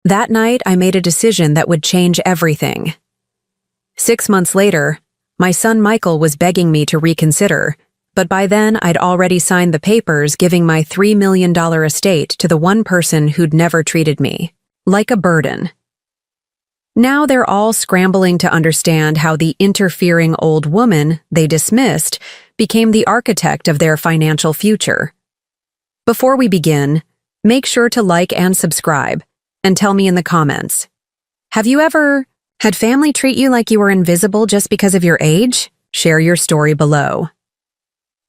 That night, I made a decision that would change everything. 6 months later, my son Michael was begging me to reconsider, but by then I'd already signed the papers giving my $3 million estate to the one person who'd never treated me like a burden. Now they're all scrambling to understand how the interfering old woman they dismissed became the architect of their financial future. Before we begin, make sure to like and subscribe, and tell me in the comments. Have you ever had family treat you like you were invisible just because of your age? Share your story below.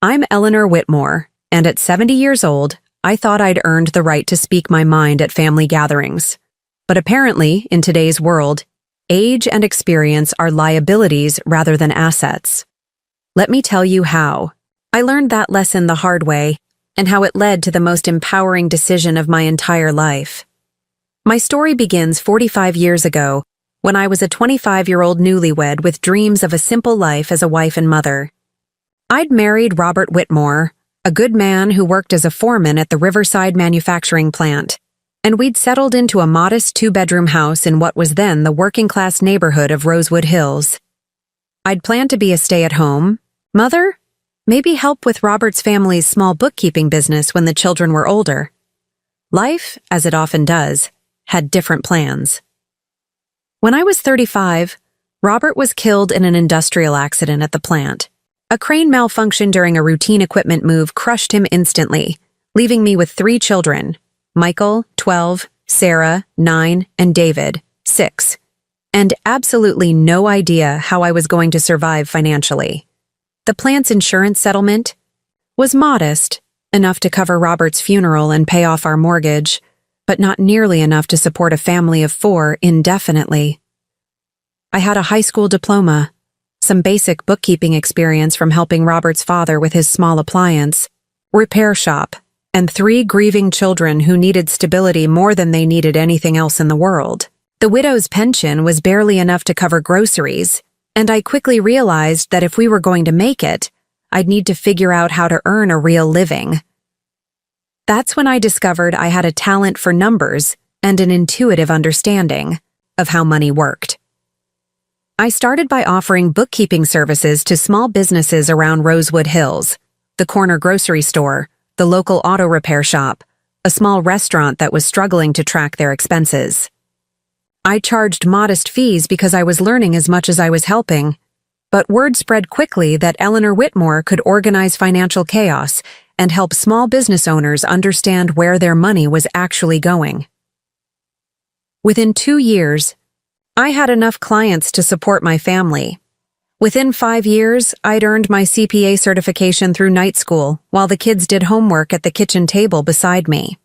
I'm Eleanor Whitmore, and at 70 years old, I thought I'd earned the right to speak my mind at family gatherings. But apparently, in today's world, age and experience are liabilities rather than assets. Let me tell you how. I learned that lesson the hard way, and how it led to the most empowering decision of my entire life. My story begins 45 years ago, when I was a 25-year-old newlywed with dreams of a simple life as a wife and mother. I'd married Robert Whitmore, a good man who worked as a foreman at the Riverside manufacturing plant, and we'd settled into a modest 2-bedroom house in what was then the working-class neighborhood of Rosewood Hills. I'd planned to be a stay-at-home mother, maybe help with Robert's family's small bookkeeping business when the children were older. Life, as it often does, had different plans. When I was 35, Robert was killed in an industrial accident at the plant. A crane malfunction during a routine equipment move crushed him instantly, leaving me with 3 children, Michael, 12, Sarah, 9, and David, 6, and absolutely no idea how I was going to survive financially. The plant's insurance settlement was modest, enough to cover Robert's funeral and pay off our mortgage, but not nearly enough to support a family of 4 indefinitely. I had a high school diploma, some basic bookkeeping experience from helping Robert's father with his small appliance repair shop, and 3 grieving children who needed stability more than they needed anything else in the world. The widow's pension was barely enough to cover groceries, and I quickly realized that if we were going to make it, I'd need to figure out how to earn a real living. That's when I discovered I had a talent for numbers and an intuitive understanding of how money worked. I started by offering bookkeeping services to small businesses around Rosewood Hills, the corner grocery store, the local auto repair shop, a small restaurant that was struggling to track their expenses. I charged modest fees because I was learning as much as I was helping, but word spread quickly that Eleanor Whitmore could organize financial chaos and help small business owners understand where their money was actually going. Within 2 years, I had enough clients to support my family. Within 5 years, I'd earned my CPA certification through night school while the kids did homework at the kitchen table beside me.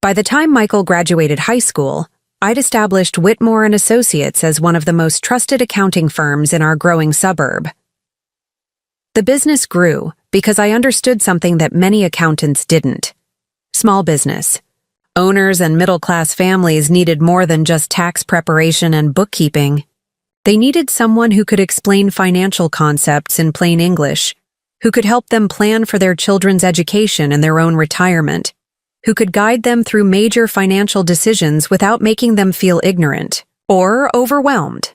By the time Michael graduated high school, I'd established Whitmore and Associates as one of the most trusted accounting firms in our growing suburb. The business grew because I understood something that many accountants didn't. Small business. Owners and middle-class families needed more than just tax preparation and bookkeeping. They needed someone who could explain financial concepts in plain English, who could help them plan for their children's education and their own retirement, who could guide them through major financial decisions without making them feel ignorant or overwhelmed.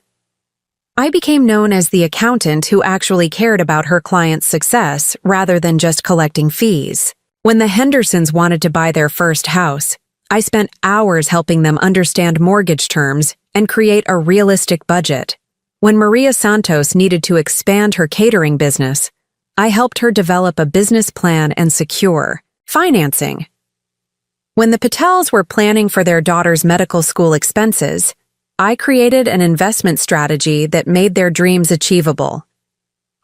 I became known as the accountant who actually cared about her client's success rather than just collecting fees. When the Hendersons wanted to buy their first house, I spent hours helping them understand mortgage terms and create a realistic budget. When Maria Santos needed to expand her catering business, I helped her develop a business plan and secure financing. When the Patels were planning for their daughter's medical school expenses, I created an investment strategy that made their dreams achievable.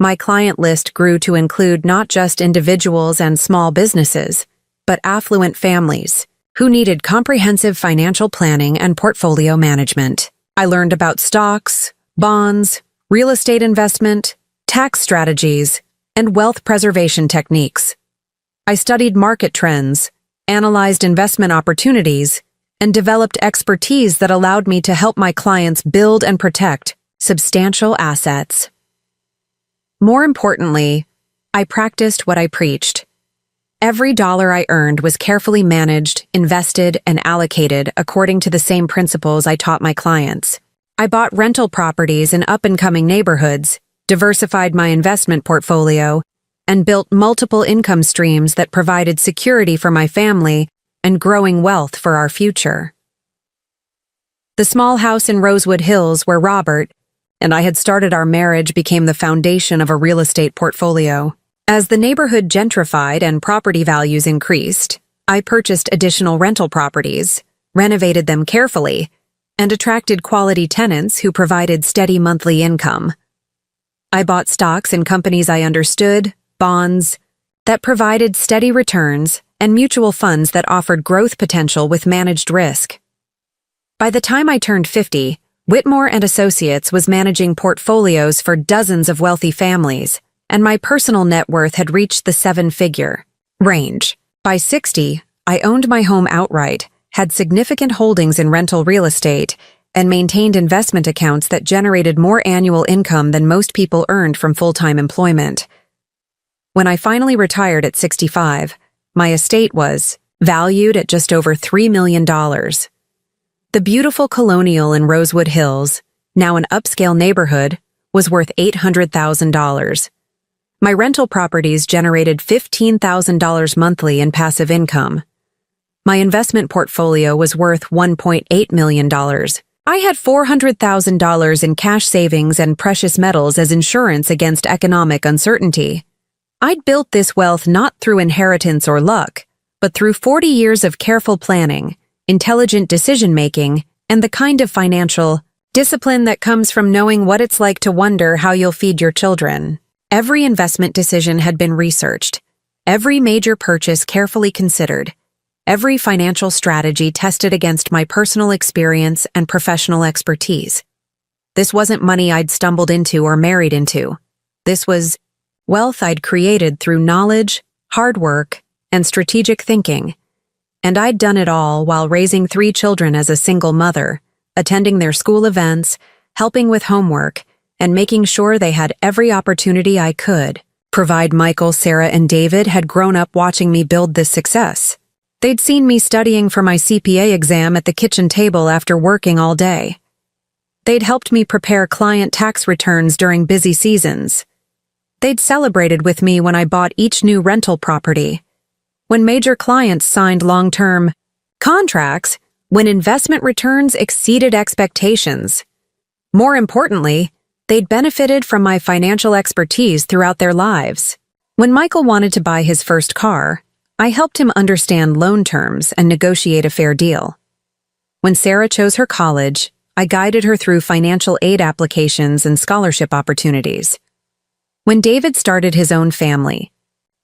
My client list grew to include not just individuals and small businesses, but affluent families who needed comprehensive financial planning and portfolio management. I learned about stocks, bonds, real estate investment, tax strategies, and wealth preservation techniques. I studied market trends, analyzed investment opportunities, and developed expertise that allowed me to help my clients build and protect substantial assets. More importantly, I practiced what I preached. Every dollar I earned was carefully managed, invested, and allocated according to the same principles I taught my clients. I bought rental properties in up-and-coming neighborhoods, diversified my investment portfolio, and built multiple income streams that provided security for my family and growing wealth for our future. The small house in Rosewood Hills where Robert and I had started our marriage became the foundation of a real estate portfolio. As the neighborhood gentrified and property values increased, I purchased additional rental properties, renovated them carefully, and attracted quality tenants who provided steady monthly income. I bought stocks in companies I understood, bonds that provided steady returns, and mutual funds that offered growth potential with managed risk. By the time I turned 50, Whitmore and Associates was managing portfolios for dozens of wealthy families, and my personal net worth had reached the seven-figure range. By 60, I owned my home outright, had significant holdings in rental real estate, and maintained investment accounts that generated more annual income than most people earned from full-time employment. When I finally retired at 65, my estate was valued at just over $3 million. The beautiful colonial in Rosewood Hills, now an upscale neighborhood, was worth $800,000. My rental properties generated $15,000 monthly in passive income. My investment portfolio was worth $1.8 million. I had $400,000 in cash savings and precious metals as insurance against economic uncertainty. I'd built this wealth not through inheritance or luck, but through 40 years of careful planning, intelligent decision-making, and the kind of financial discipline that comes from knowing what it's like to wonder how you'll feed your children. Every investment decision had been researched, every major purchase carefully considered, every financial strategy tested against my personal experience and professional expertise. This wasn't money I'd stumbled into or married into. This was wealth I'd created through knowledge, hard work, and strategic thinking. And I'd done it all while raising 3 children as a single mother, attending their school events, helping with homework, and making sure they had every opportunity I could provide. Michael, Sarah, and David had grown up watching me build this success. They'd seen me studying for my CPA exam at the kitchen table after working all day. They'd helped me prepare client tax returns during busy seasons. They'd celebrated with me when I bought each new rental property, when major clients signed long-term contracts, when investment returns exceeded expectations. More importantly, they'd benefited from my financial expertise throughout their lives. When Michael wanted to buy his first car, I helped him understand loan terms and negotiate a fair deal. When Sarah chose her college, I guided her through financial aid applications and scholarship opportunities. When David started his own family,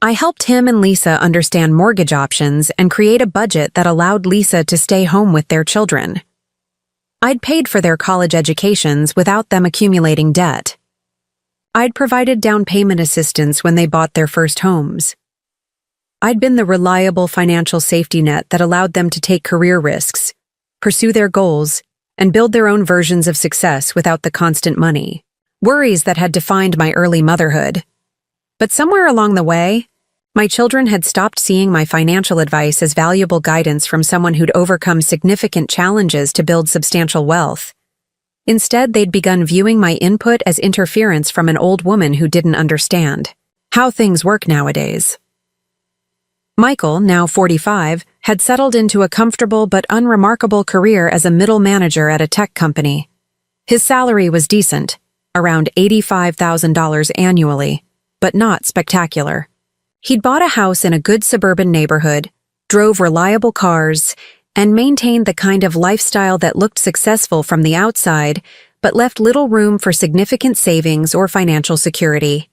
I helped him and Lisa understand mortgage options and create a budget that allowed Lisa to stay home with their children. I'd paid for their college educations without them accumulating debt. I'd provided down payment assistance when they bought their first homes. I'd been the reliable financial safety net that allowed them to take career risks, pursue their goals, and build their own versions of success without the constant money worries that had defined my early motherhood. But somewhere along the way, my children had stopped seeing my financial advice as valuable guidance from someone who'd overcome significant challenges to build substantial wealth. Instead, they'd begun viewing my input as interference from an old woman who didn't understand how things work nowadays. Michael, now 45, had settled into a comfortable but unremarkable career as a middle manager at a tech company. His salary was decent, around $85,000 annually, but not spectacular. He'd bought a house in a good suburban neighborhood, drove reliable cars, and maintained the kind of lifestyle that looked successful from the outside, but left little room for significant savings or financial security.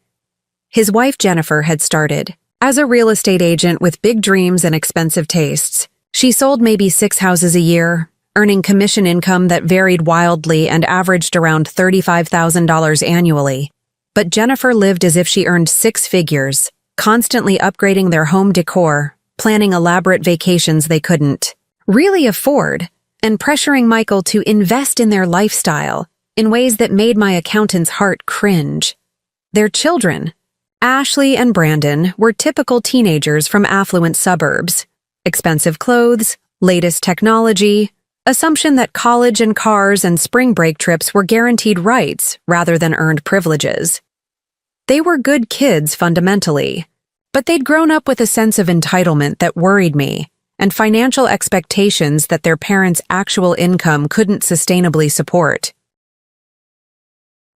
His wife Jennifer had started as a real estate agent with big dreams and expensive tastes. She sold maybe 6 houses a year, earning commission income that varied wildly and averaged around $35,000 annually. But Jennifer lived as if she earned 6 figures, constantly upgrading their home decor, planning elaborate vacations they couldn't really afford, and pressuring Michael to invest in their lifestyle in ways that made my accountant's heart cringe. Their children, Ashley and Brandon were typical teenagers from affluent suburbs. Expensive clothes, latest technology, assumption that college and cars and spring break trips were guaranteed rights rather than earned privileges. They were good kids fundamentally, but they'd grown up with a sense of entitlement that worried me, and financial expectations that their parents' actual income couldn't sustainably support.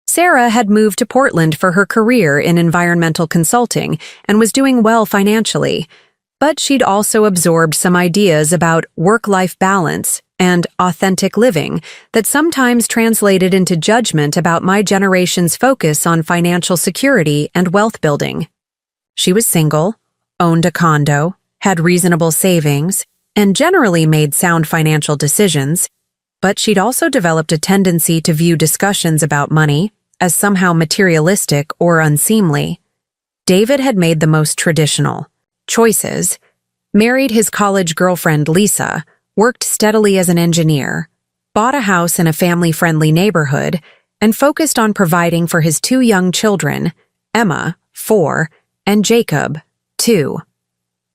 Sarah had moved to Portland for her career in environmental consulting and was doing well financially, but she'd also absorbed some ideas about work-life balance and authentic living that sometimes translated into judgment about my generation's focus on financial security and wealth building. She was single, owned a condo, had reasonable savings, and generally made sound financial decisions, but she'd also developed a tendency to view discussions about money as somehow materialistic or unseemly. David had made the most traditional choices, married his college girlfriend Lisa, worked steadily as an engineer, bought a house in a family-friendly neighborhood, and focused on providing for his two young children, Emma, 4, and Jacob, 2.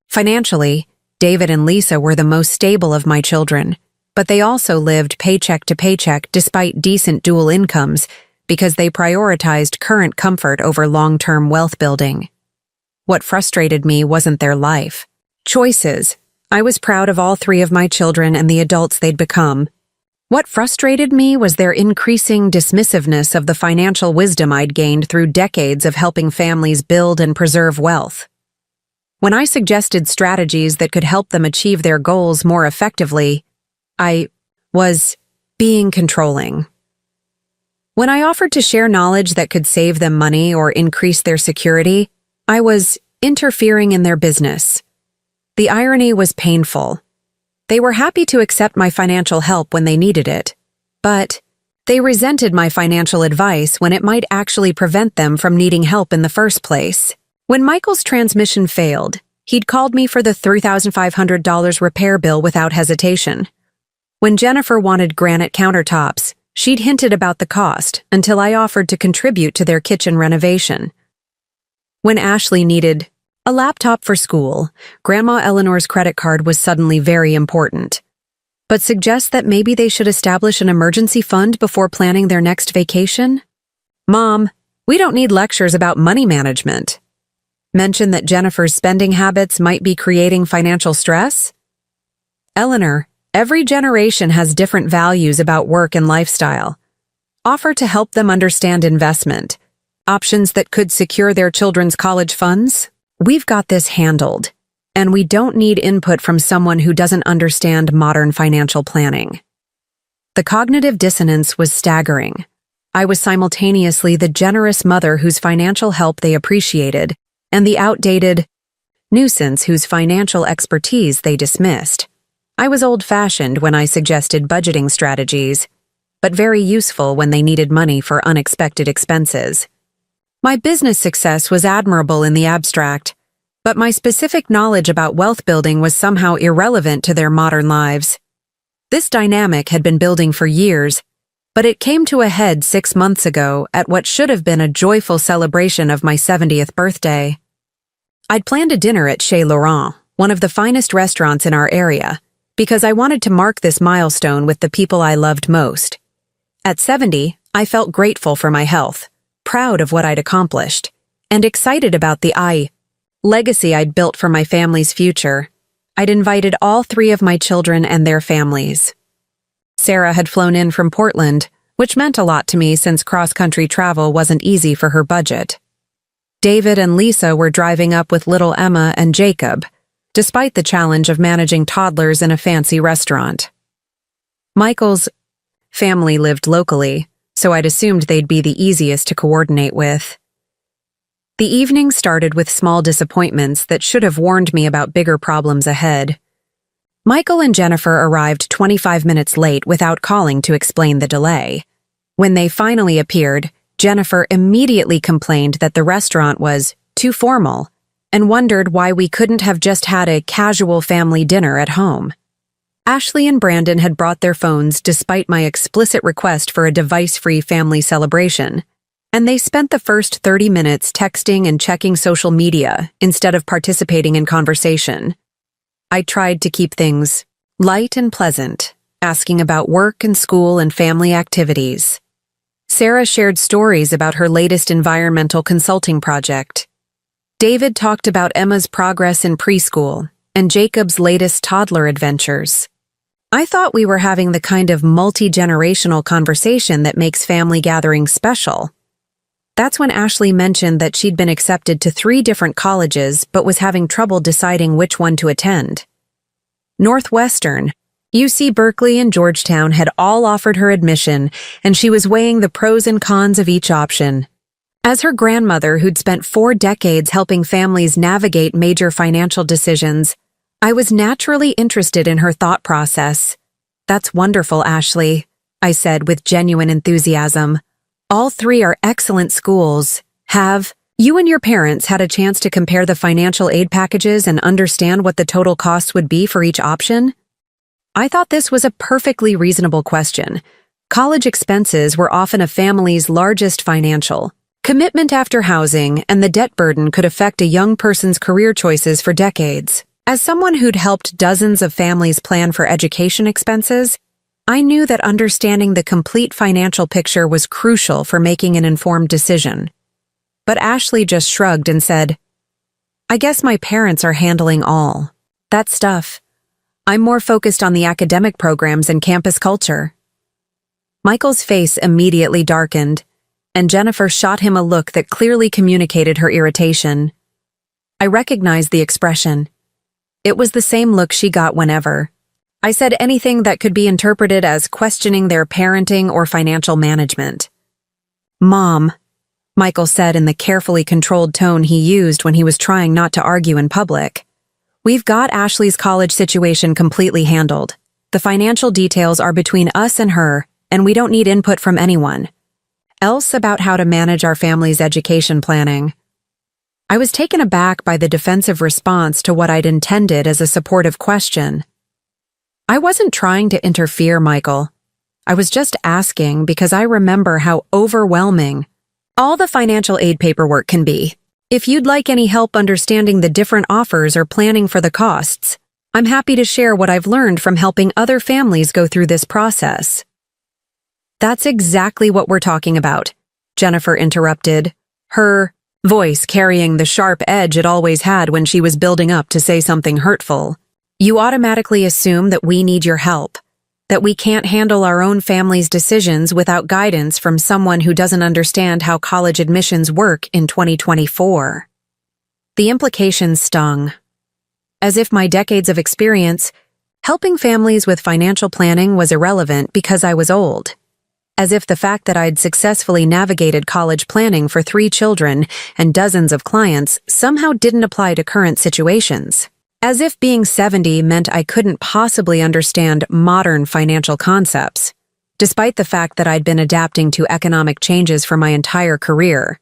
Financially, David and Lisa were the most stable of my children, but they also lived paycheck to paycheck despite decent dual incomes because they prioritized current comfort over long-term wealth building. What frustrated me wasn't their life choices. I was proud of all 3 of my children and the adults they'd become. What frustrated me was their increasing dismissiveness of the financial wisdom I'd gained through decades of helping families build and preserve wealth. When I suggested strategies that could help them achieve their goals more effectively, I was being controlling. When I offered to share knowledge that could save them money or increase their security, I was interfering in their business. The irony was painful. They were happy to accept my financial help when they needed it, but they resented my financial advice when it might actually prevent them from needing help in the first place. When Michael's transmission failed, he'd called me for the $3,500 repair bill without hesitation. When Jennifer wanted granite countertops, she'd hinted about the cost until I offered to contribute to their kitchen renovation. When Ashley needed a laptop for school, Grandma Eleanor's credit card was suddenly very important. But suggest that maybe they should establish an emergency fund before planning their next vacation? Mom, we don't need lectures about money management. Mention that Jennifer's spending habits might be creating financial stress? Eleanor, every generation has different values about work and lifestyle. Offer to help them understand investment, options that could secure their children's college funds. We've got this handled, and we don't need input from someone who doesn't understand modern financial planning. The cognitive dissonance was staggering. I was simultaneously the generous mother whose financial help they appreciated, and the outdated nuisance whose financial expertise they dismissed. I was old-fashioned when I suggested budgeting strategies, but very useful when they needed money for unexpected expenses. My business success was admirable in the abstract, but my specific knowledge about wealth building was somehow irrelevant to their modern lives. This dynamic had been building for years, but it came to a head 6 months ago at what should have been a joyful celebration of my 70th birthday. I'd planned a dinner at Chez Laurent, one of the finest restaurants in our area, because I wanted to mark this milestone with the people I loved most. At 70, I felt grateful for my health, proud of what I'd accomplished, and excited about the legacy I'd built for my family's future. I'd invited all 3 of my children and their families. Sarah had flown in from Portland, which meant a lot to me since cross-country travel wasn't easy for her budget. David and Lisa were driving up with little Emma and Jacob, despite the challenge of managing toddlers in a fancy restaurant. Michael's family lived locally, so I'd assumed they'd be the easiest to coordinate with. The evening started with small disappointments that should have warned me about bigger problems ahead. Michael and Jennifer arrived 25 minutes late without calling to explain the delay. When they finally appeared, Jennifer immediately complained that the restaurant was too formal and wondered why we couldn't have just had a casual family dinner at home. Ashley and Brandon had brought their phones despite my explicit request for a device-free family celebration. And they spent the first 30 minutes texting and checking social media instead of participating in conversation. I tried to keep things light and pleasant, asking about work and school and family activities. Sarah shared stories about her latest environmental consulting project. David talked about Emma's progress in preschool and Jacob's latest toddler adventures. I thought we were having the kind of multi-generational conversation that makes family gatherings special. That's when Ashley mentioned that she'd been accepted to 3 different colleges but was having trouble deciding which one to attend. Northwestern, UC Berkeley, and Georgetown had all offered her admission, and she was weighing the pros and cons of each option. As her grandmother, who'd spent 4 decades helping families navigate major financial decisions, I was naturally interested in her thought process. "That's wonderful, Ashley," I said with genuine enthusiasm. "All 3 are excellent schools. Have you and your parents had a chance to compare the financial aid packages and understand what the total costs would be for each option?" I thought this was a perfectly reasonable question. College expenses were often a family's largest financial commitment after housing, and the debt burden could affect a young person's career choices for decades. As someone who'd helped dozens of families plan for education expenses, I knew that understanding the complete financial picture was crucial for making an informed decision. But Ashley just shrugged and said, "I guess my parents are handling all that stuff. I'm more focused on the academic programs and campus culture." Michael's face immediately darkened, and Jennifer shot him a look that clearly communicated her irritation. I recognized the expression. It was the same look she got whenever I said anything that could be interpreted as questioning their parenting or financial management. "Mom," Michael said in the carefully controlled tone he used when he was trying not to argue in public, "we've got Ashley's college situation completely handled. The financial details are between us and her, and we don't need input from anyone else about how to manage our family's education planning." I was taken aback by the defensive response to what I'd intended as a supportive question. "I wasn't trying to interfere, Michael. I was just asking because I remember how overwhelming all the financial aid paperwork can be. If you'd like any help understanding the different offers or planning for the costs, I'm happy to share what I've learned from helping other families go through this process." "That's exactly what we're talking about," Jennifer interrupted, her voice carrying the sharp edge it always had when she was building up to say something hurtful. "You automatically assume that we need your help, that we can't handle our own family's decisions without guidance from someone who doesn't understand how college admissions work in 2024. The implications stung. As if my decades of experience helping families with financial planning was irrelevant because I was old. As if the fact that I'd successfully navigated college planning for 3 children and dozens of clients somehow didn't apply to current situations. As if being 70 meant I couldn't possibly understand modern financial concepts, despite the fact that I'd been adapting to economic changes for my entire career.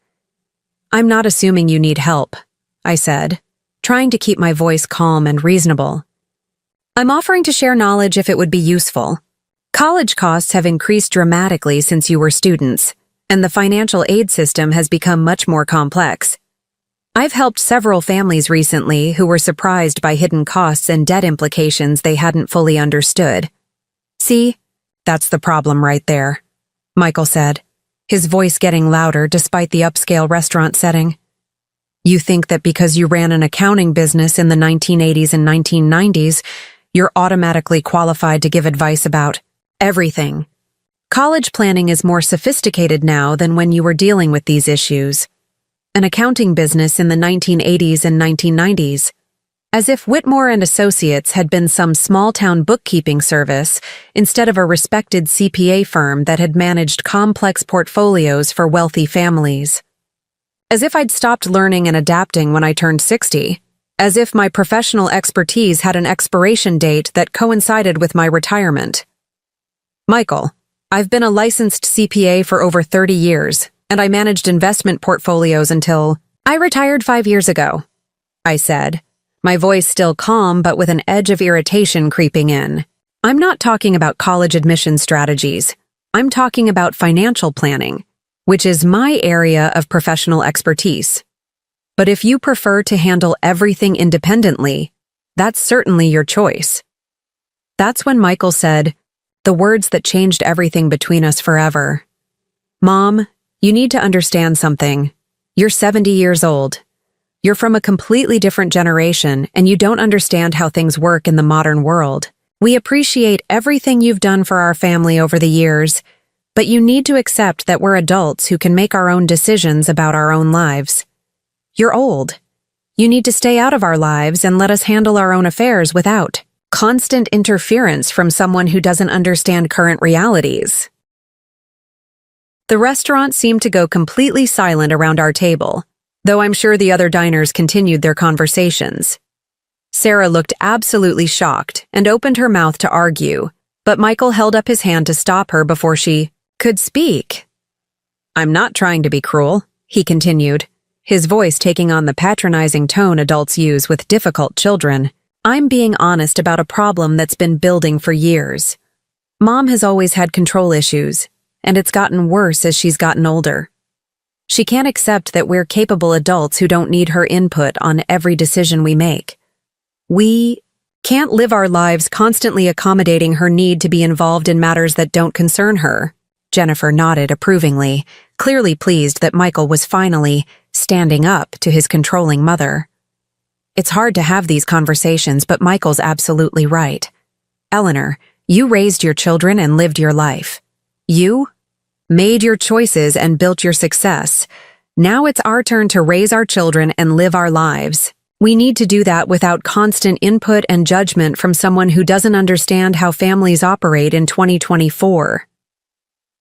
"I'm not assuming you need help," I said, trying to keep my voice calm and reasonable. "I'm offering to share knowledge if it would be useful. College costs have increased dramatically since you were students, and the financial aid system has become much more complex. I've helped several families recently who were surprised by hidden costs and debt implications they hadn't fully understood. See, that's the problem right there," Michael said, his voice getting louder despite the upscale restaurant setting. "You think that because you ran an accounting business in the 1980s and 1990s, you're automatically qualified to give advice about everything. College planning is more sophisticated now than when you were dealing with these issues. An accounting business in the 1980s and 1990s. As if Whitmore and Associates had been some small-town bookkeeping service instead of a respected CPA firm that had managed complex portfolios for wealthy families. As if I'd stopped learning and adapting when I turned 60. As if my professional expertise had an expiration date that coincided with my retirement. Michael, I've been a licensed CPA for over 30 years, and I managed investment portfolios until I retired 5 years ago," I said, my voice still calm but with an edge of irritation creeping in. "I'm not talking about college admission strategies. I'm talking about financial planning. which is my area of professional expertise. But if you prefer to handle everything independently, that's certainly your choice. That's when Michael said the words that changed everything between us forever. Mom, you need to understand something. You're 70 years old. You're from a completely different generation, and you don't understand how things work in the modern world. We appreciate everything you've done for our family over the years, but you need to accept that we're adults who can make our own decisions about our own lives. You're old. You need to stay out of our lives and let us handle our own affairs without constant interference from someone who doesn't understand current realities. The restaurant seemed to go completely silent around our table, though I'm sure the other diners continued their conversations. Sarah looked absolutely shocked and opened her mouth to argue, but Michael held up his hand to stop her before she could speak. I'm not trying to be cruel, he continued, his voice taking on the patronizing tone adults use with difficult children. I'm being honest about a problem that's been building for years. Mom has always had control issues, and it's gotten worse as she's gotten older. She can't accept that we're capable adults who don't need her input on every decision we make. We can't live our lives constantly accommodating her need to be involved in matters that don't concern her. Jennifer nodded approvingly, clearly pleased that Michael was finally standing up to his controlling mother. It's hard to have these conversations, but Michael's absolutely right. Eleanor, you raised your children and lived your life. You made your choices and built your success. Now it's our turn to raise our children and live our lives. We need to do that without constant input and judgment from someone who doesn't understand how families operate in 2024.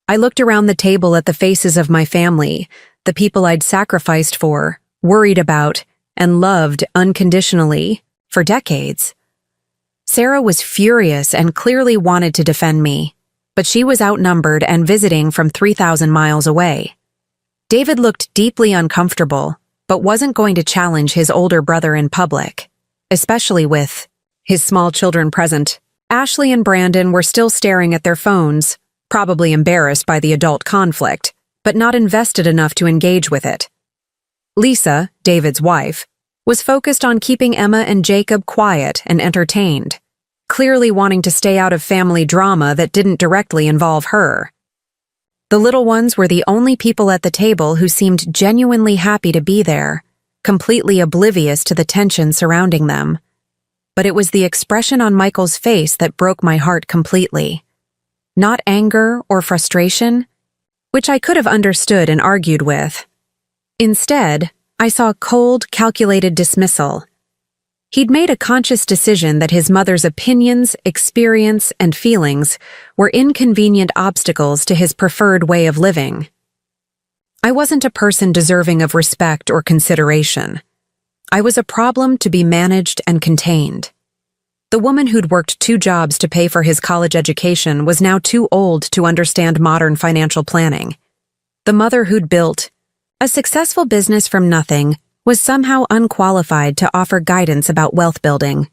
I looked around the table at the faces of my family, the people I'd sacrificed for, worried about, and loved unconditionally for decades. Sarah was furious and clearly wanted to defend me, but she was outnumbered and visiting from 3,000 miles away. David looked deeply uncomfortable, but wasn't going to challenge his older brother in public, especially with his small children present. Ashley and Brandon were still staring at their phones, probably embarrassed by the adult conflict, but not invested enough to engage with it. Lisa, David's wife, was focused on keeping Emma and Jacob quiet and entertained, clearly wanting to stay out of family drama that didn't directly involve her. The little ones were the only people at the table who seemed genuinely happy to be there, completely oblivious to the tension surrounding them. But it was the expression on Michael's face that broke my heart completely. Not anger or frustration, which I could have understood and argued with. Instead, I saw cold, calculated dismissal. He'd made a conscious decision that his mother's opinions, experience, and feelings were inconvenient obstacles to his preferred way of living. I wasn't a person deserving of respect or consideration. I was a problem to be managed and contained. The woman who'd worked 2 jobs to pay for his college education was now too old to understand modern financial planning. The mother who'd built a successful business from nothing was somehow unqualified to offer guidance about wealth building.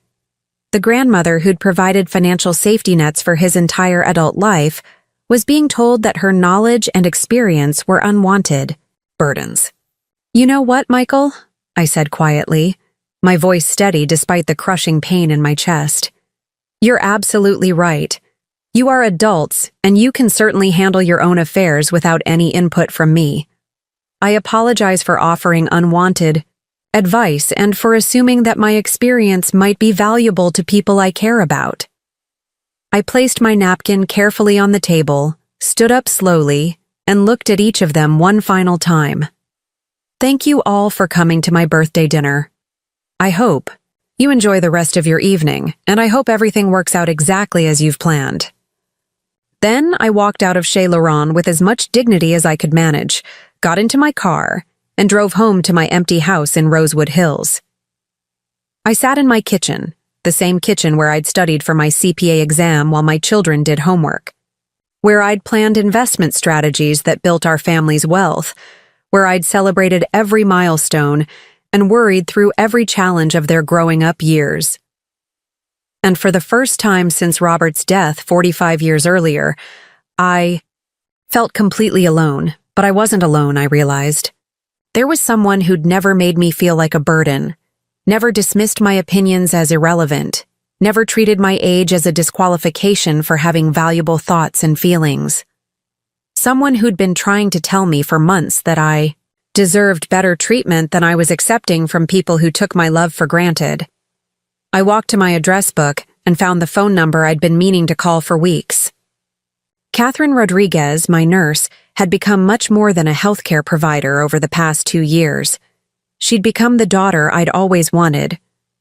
The grandmother who'd provided financial safety nets for his entire adult life was being told that her knowledge and experience were unwanted burdens. You know what, Michael? I said quietly, my voice steady despite the crushing pain in my chest. You're absolutely right. You are adults, and you can certainly handle your own affairs without any input from me. I apologize for offering unwanted advice and for assuming that my experience might be valuable to people I care about. I placed my napkin carefully on the table, stood up slowly, and looked at each of them one final time. Thank you all for coming to my birthday dinner. I hope you enjoy the rest of your evening, and I hope everything works out exactly as you've planned. Then I walked out of Chez Laurent with as much dignity as I could manage, got into my car, and drove home to my empty house in Rosewood Hills. I sat in my kitchen, the same kitchen where I'd studied for my CPA exam while my children did homework, where I'd planned investment strategies that built our family's wealth, where I'd celebrated every milestone and worried through every challenge of their growing up years. And for the first time since Robert's death 45 years earlier, I felt completely alone. But I wasn't alone, I realized. There was someone who'd never made me feel like a burden, never dismissed my opinions as irrelevant, never treated my age as a disqualification for having valuable thoughts and feelings. Someone who'd been trying to tell me for months that I deserved better treatment than I was accepting from people who took my love for granted. I walked to my address book and found the phone number I'd been meaning to call for weeks. Catherine Rodriguez, my nurse, had become much more than a healthcare provider over the past 2 years. She'd become the daughter I'd always wanted,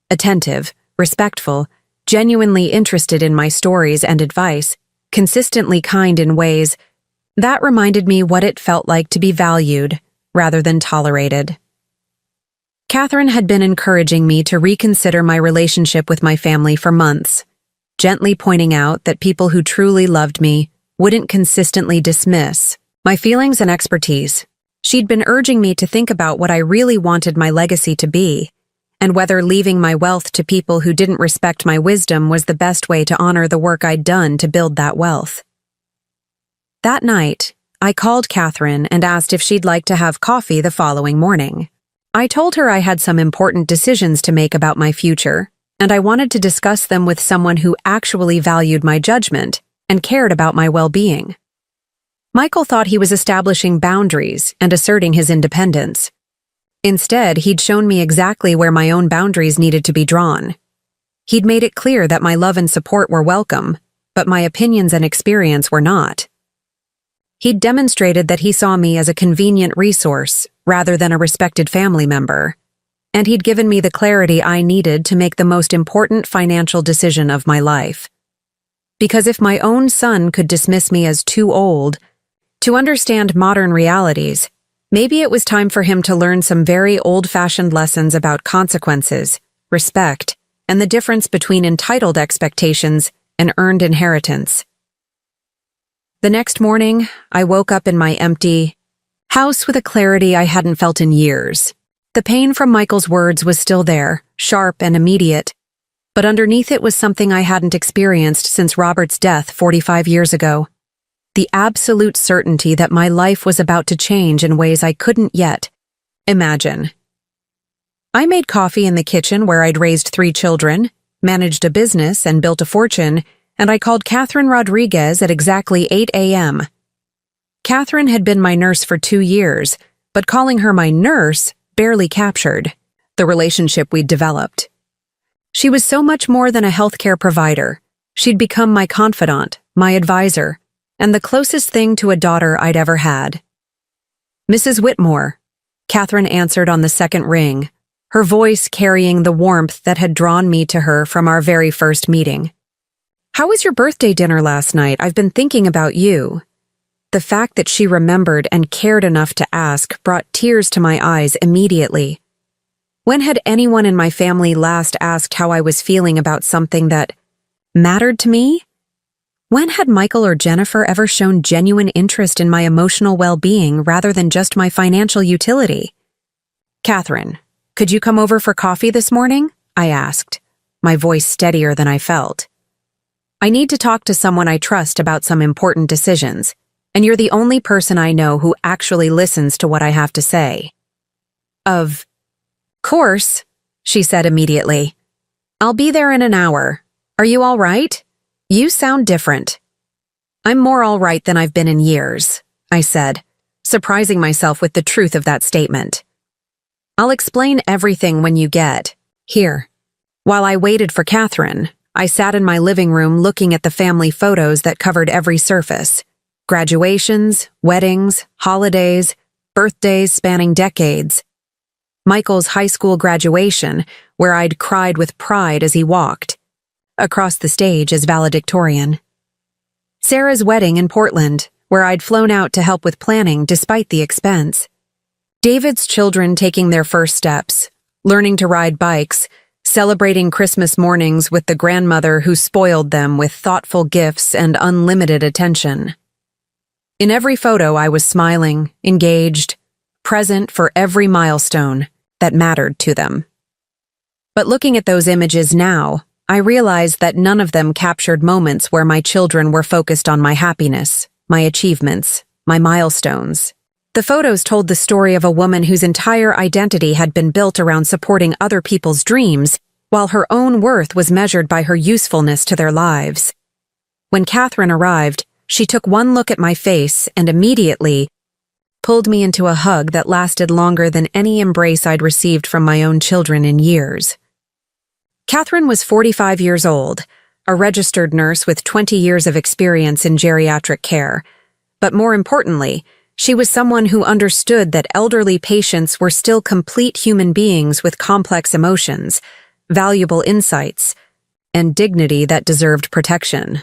attentive, respectful, genuinely interested in my stories and advice, consistently kind in ways that reminded me what it felt like to be valued rather than tolerated. Catherine had been encouraging me to reconsider my relationship with my family for months, gently pointing out that people who truly loved me wouldn't consistently dismiss my feelings and expertise. She'd been urging me to think about what I really wanted my legacy to be, and whether leaving my wealth to people who didn't respect my wisdom was the best way to honor the work I'd done to build that wealth. That night, I called Catherine and asked if she'd like to have coffee the following morning. I told her I had some important decisions to make about my future, and I wanted to discuss them with someone who actually valued my judgment and cared about my well-being. Michael thought he was establishing boundaries and asserting his independence. Instead, he'd shown me exactly where my own boundaries needed to be drawn. He'd made it clear that my love and support were welcome, but my opinions and experience were not. He'd demonstrated that he saw me as a convenient resource rather than a respected family member, and he'd given me the clarity I needed to make the most important financial decision of my life. Because if my own son could dismiss me as too old to understand modern realities, maybe it was time for him to learn some very old-fashioned lessons about consequences, respect, and the difference between entitled expectations and earned inheritance. The next morning, I woke up in my empty house with a clarity I hadn't felt in years. The pain from Michael's words was still there, sharp and immediate, but underneath it was something I hadn't experienced since Robert's death 45 years ago. The absolute certainty that my life was about to change in ways I couldn't yet imagine. I made coffee in the kitchen where I'd raised 3 children, managed a business, and built a fortune, and I called Catherine Rodriguez at exactly 8 a.m. Catherine had been my nurse for 2 years, but calling her my nurse barely captured the relationship we'd developed. She was so much more than a healthcare provider. She'd become my confidant, my advisor, and the closest thing to a daughter I'd ever had. "Mrs. Whitmore," Catherine answered on the second ring, her voice carrying the warmth that had drawn me to her from our very first meeting. "How was your birthday dinner last night? I've been thinking about you." The fact that she remembered and cared enough to ask brought tears to my eyes immediately. When had anyone in my family last asked how I was feeling about something that mattered to me? When had Michael or Jennifer ever shown genuine interest in my emotional well-being rather than just my financial utility? "Catherine, could you come over for coffee this morning?" I asked, my voice steadier than I felt. "I need to talk to someone I trust about some important decisions, and you're the only person I know who actually listens to what I have to say." "Of course," she said immediately. "I'll be there in an hour. Are you all right? You sound different." "I'm more all right than I've been in years," I said, surprising myself with the truth of that statement. "I'll explain everything when you get here." While I waited for Catherine, I sat in my living room looking at the family photos that covered every surface. Graduations, weddings, holidays, birthdays spanning decades. Michael's high school graduation, where I'd cried with pride as he walked across the stage as valedictorian. Sarah's wedding in Portland, where I'd flown out to help with planning despite the expense. David's children taking their first steps, learning to ride bikes, celebrating Christmas mornings with the grandmother who spoiled them with thoughtful gifts and unlimited attention. In every photo, I was smiling, engaged, present for every milestone that mattered to them. But looking at those images now, I realized that none of them captured moments where my children were focused on my happiness, my achievements, my milestones. The photos told the story of a woman whose entire identity had been built around supporting other people's dreams, while her own worth was measured by her usefulness to their lives. When Catherine arrived, she took one look at my face and immediately pulled me into a hug that lasted longer than any embrace I'd received from my own children in years. Catherine was 45 years old, a registered nurse with 20 years of experience in geriatric care. But more importantly, she was someone who understood that elderly patients were still complete human beings with complex emotions, valuable insights, and dignity that deserved protection.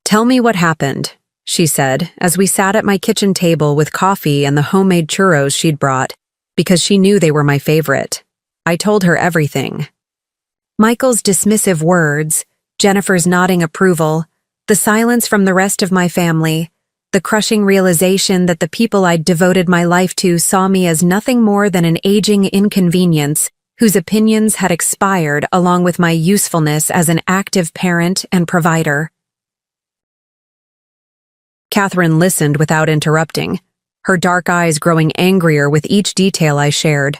"Tell me what happened," she said, as we sat at my kitchen table with coffee and the homemade churros she'd brought, because she knew they were my favorite. I told her everything. Michael's dismissive words, Jennifer's nodding approval, the silence from the rest of my family, the crushing realization that the people I'd devoted my life to saw me as nothing more than an aging inconvenience whose opinions had expired along with my usefulness as an active parent and provider. Catherine listened without interrupting, her dark eyes growing angrier with each detail I shared.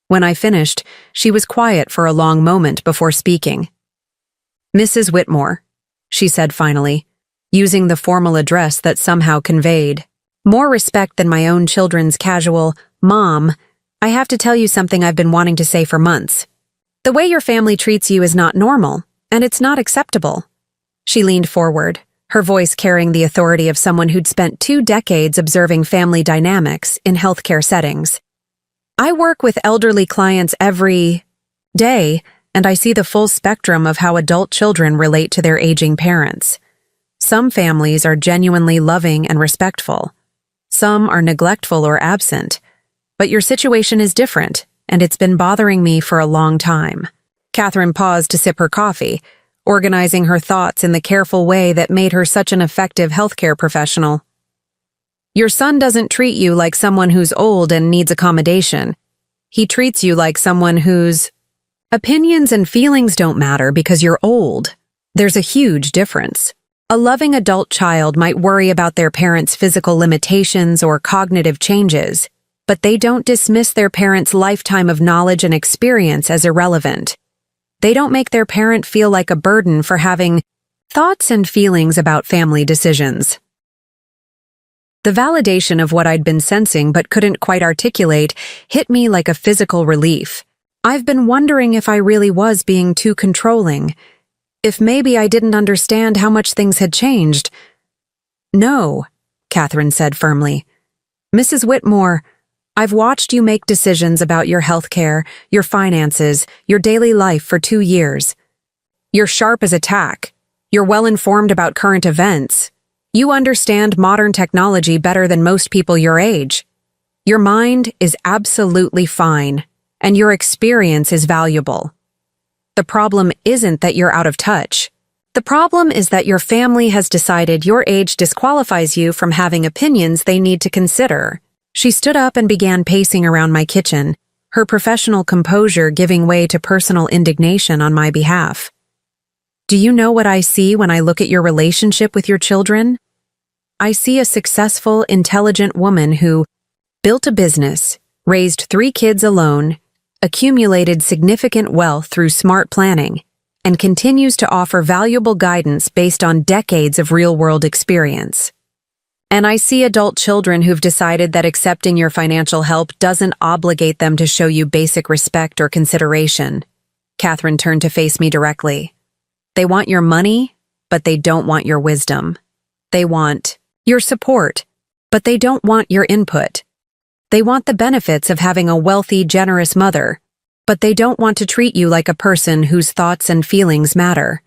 When I finished, she was quiet for a long moment before speaking. "Mrs. Whitmore," she said finally, using the formal address that somehow conveyed more respect than my own children's casual, "Mom, I have to tell you something I've been wanting to say for months. The way your family treats you is not normal, and it's not acceptable." She leaned forward, her voice carrying the authority of someone who'd spent 2 decades observing family dynamics in healthcare settings. "I work with elderly clients every day, and I see the full spectrum of how adult children relate to their aging parents. Some families are genuinely loving and respectful. Some are neglectful or absent. But your situation is different, and it's been bothering me for a long time." Catherine paused to sip her coffee, organizing her thoughts in the careful way that made her such an effective healthcare professional. "Your son doesn't treat you like someone who's old and needs accommodation. He treats you like someone whose opinions and feelings don't matter because you're old. There's a huge difference. A loving adult child might worry about their parents' physical limitations or cognitive changes, but they don't dismiss their parents' lifetime of knowledge and experience as irrelevant. They don't make their parent feel like a burden for having thoughts and feelings about family decisions." The validation of what I'd been sensing but couldn't quite articulate hit me like a physical relief. I've been wondering if I really was being too controlling, if maybe I didn't understand how much things had changed. "No," Catherine said firmly. "Mrs. Whitmore, I've watched you make decisions about your health care, your finances, your daily life for 2 years. You're sharp as a tack. You're well-informed about current events. You understand modern technology better than most people your age. Your mind is absolutely fine, and your experience is valuable. The problem isn't that you're out of touch. The problem is that your family has decided your age disqualifies you from having opinions they need to consider." She stood up and began pacing around my kitchen, her professional composure giving way to personal indignation on my behalf. "Do you know what I see when I look at your relationship with your children? I see a successful, intelligent woman who built a business, raised 3 kids alone, accumulated significant wealth through smart planning, and continues to offer valuable guidance based on decades of real-world experience. And I see adult children who've decided that accepting your financial help doesn't obligate them to show you basic respect or consideration." Catherine turned to face me directly. "They want your money, but they don't want your wisdom. They want your support, but they don't want your input. They want the benefits of having a wealthy, generous mother, but they don't want to treat you like a person whose thoughts and feelings matter."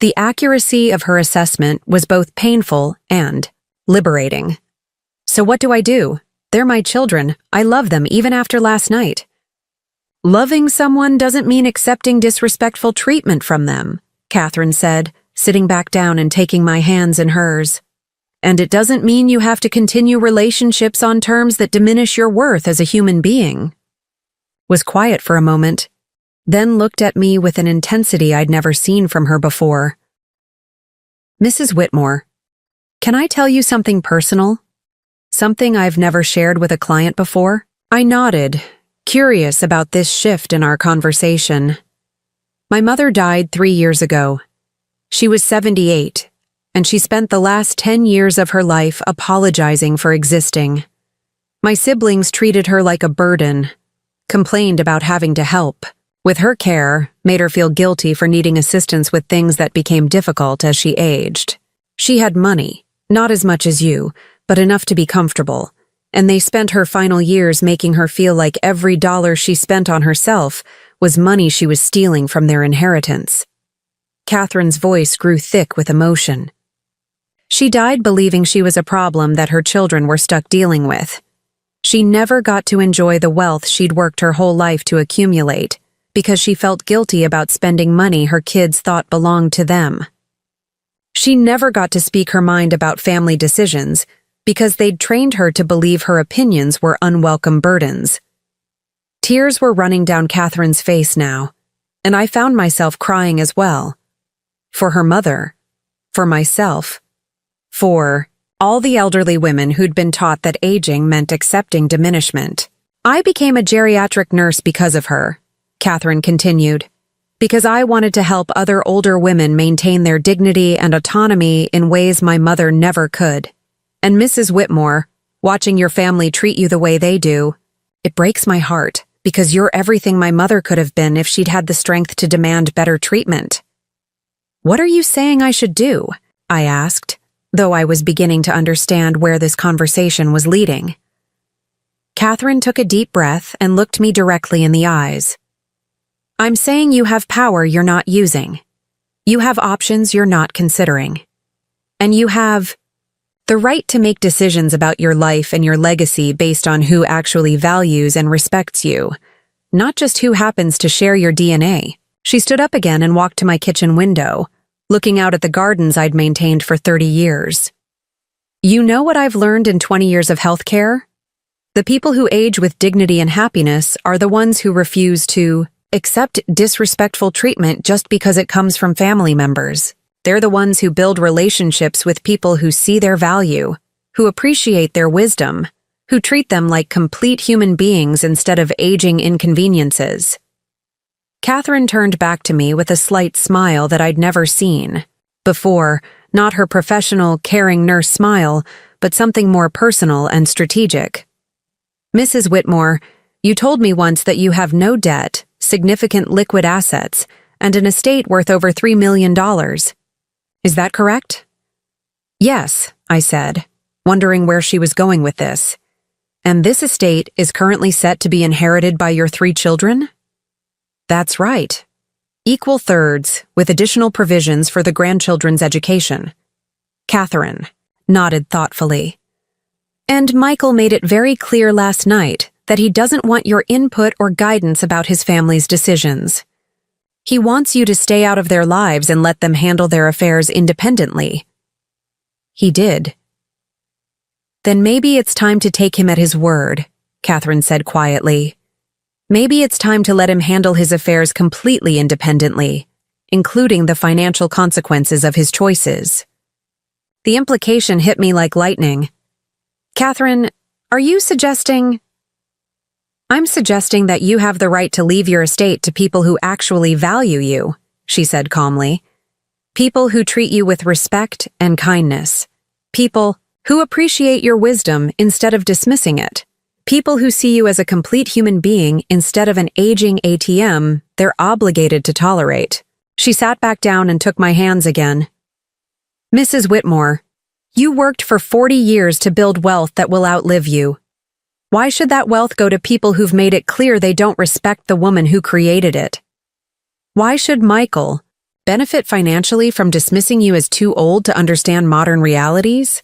The accuracy of her assessment was both painful and liberating. "So what do I do? They're my children. I love them even after last night." "Loving someone doesn't mean accepting disrespectful treatment from them," Catherine said, sitting back down and taking my hands in hers. "And it doesn't mean you have to continue relationships on terms that diminish your worth as a human being." Was quiet for a moment, then looked at me with an intensity I'd never seen from her before. "Mrs. Whitmore, can I tell you something personal?" Something I've never shared with a client before? I nodded, curious about this shift in our conversation. My mother died 3 years ago. She was 78, and she spent the last 10 years of her life apologizing for existing. My siblings treated her like a burden, complained about having to help. With her care, made her feel guilty for needing assistance with things that became difficult as she aged. She had money, not as much as you, but enough to be comfortable, and they spent her final years making her feel like every dollar she spent on herself was money she was stealing from their inheritance. Catherine's voice grew thick with emotion. She died believing she was a problem that her children were stuck dealing with. She never got to enjoy the wealth she'd worked her whole life to accumulate because she felt guilty about spending money her kids thought belonged to them. She never got to speak her mind about family decisions because they'd trained her to believe her opinions were unwelcome burdens. Tears were running down Catherine's face now, and I found myself crying as well. For her mother, for myself, for all the elderly women who'd been taught that aging meant accepting diminishment. I became a geriatric nurse because of her, Catherine continued, because I wanted to help other older women maintain their dignity and autonomy in ways my mother never could. And Mrs. Whitmore, watching your family treat you the way they do, it breaks my heart because you're everything my mother could have been if she'd had the strength to demand better treatment. What are you saying I should do? I asked, though I was beginning to understand where this conversation was leading. Catherine took a deep breath and looked me directly in the eyes. I'm saying you have power you're not using. You have options you're not considering. And you have the right to make decisions about your life and your legacy based on who actually values and respects you, not just who happens to share your DNA. She stood up again and walked to my kitchen window, looking out at the gardens I'd maintained for 30 years. You know what I've learned in 20 years of healthcare? The people who age with dignity and happiness are the ones who refuse to accept disrespectful treatment just because it comes from family members. They're the ones who build relationships with people who see their value, who appreciate their wisdom, who treat them like complete human beings instead of aging inconveniences. Catherine turned back to me with a slight smile that I'd never seen before, not her professional, caring nurse smile, but something more personal and strategic. Mrs. Whitmore, you told me once that you have no debt, significant liquid assets, and an estate worth over $3 million. Is that correct? Yes, I said, wondering where she was going with this. And this estate is currently set to be inherited by your 3 children? That's right. Equal thirds, with additional provisions for the grandchildren's education. Catherine nodded thoughtfully. And Michael made it very clear last night that he doesn't want your input or guidance about his family's decisions. He wants you to stay out of their lives and let them handle their affairs independently. He did. Then maybe it's time to take him at his word, Catherine said quietly. Maybe it's time to let him handle his affairs completely independently, including the financial consequences of his choices. The implication hit me like lightning. Catherine, are you suggesting... I'm suggesting that you have the right to leave your estate to people who actually value you, she said calmly. People who treat you with respect and kindness. People who appreciate your wisdom instead of dismissing it. People who see you as a complete human being instead of an aging ATM they're obligated to tolerate. She sat back down and took my hands again. Mrs. Whitmore, you worked for 40 years to build wealth that will outlive you. Why should that wealth go to people who've made it clear they don't respect the woman who created it? Why should Michael benefit financially from dismissing you as too old to understand modern realities?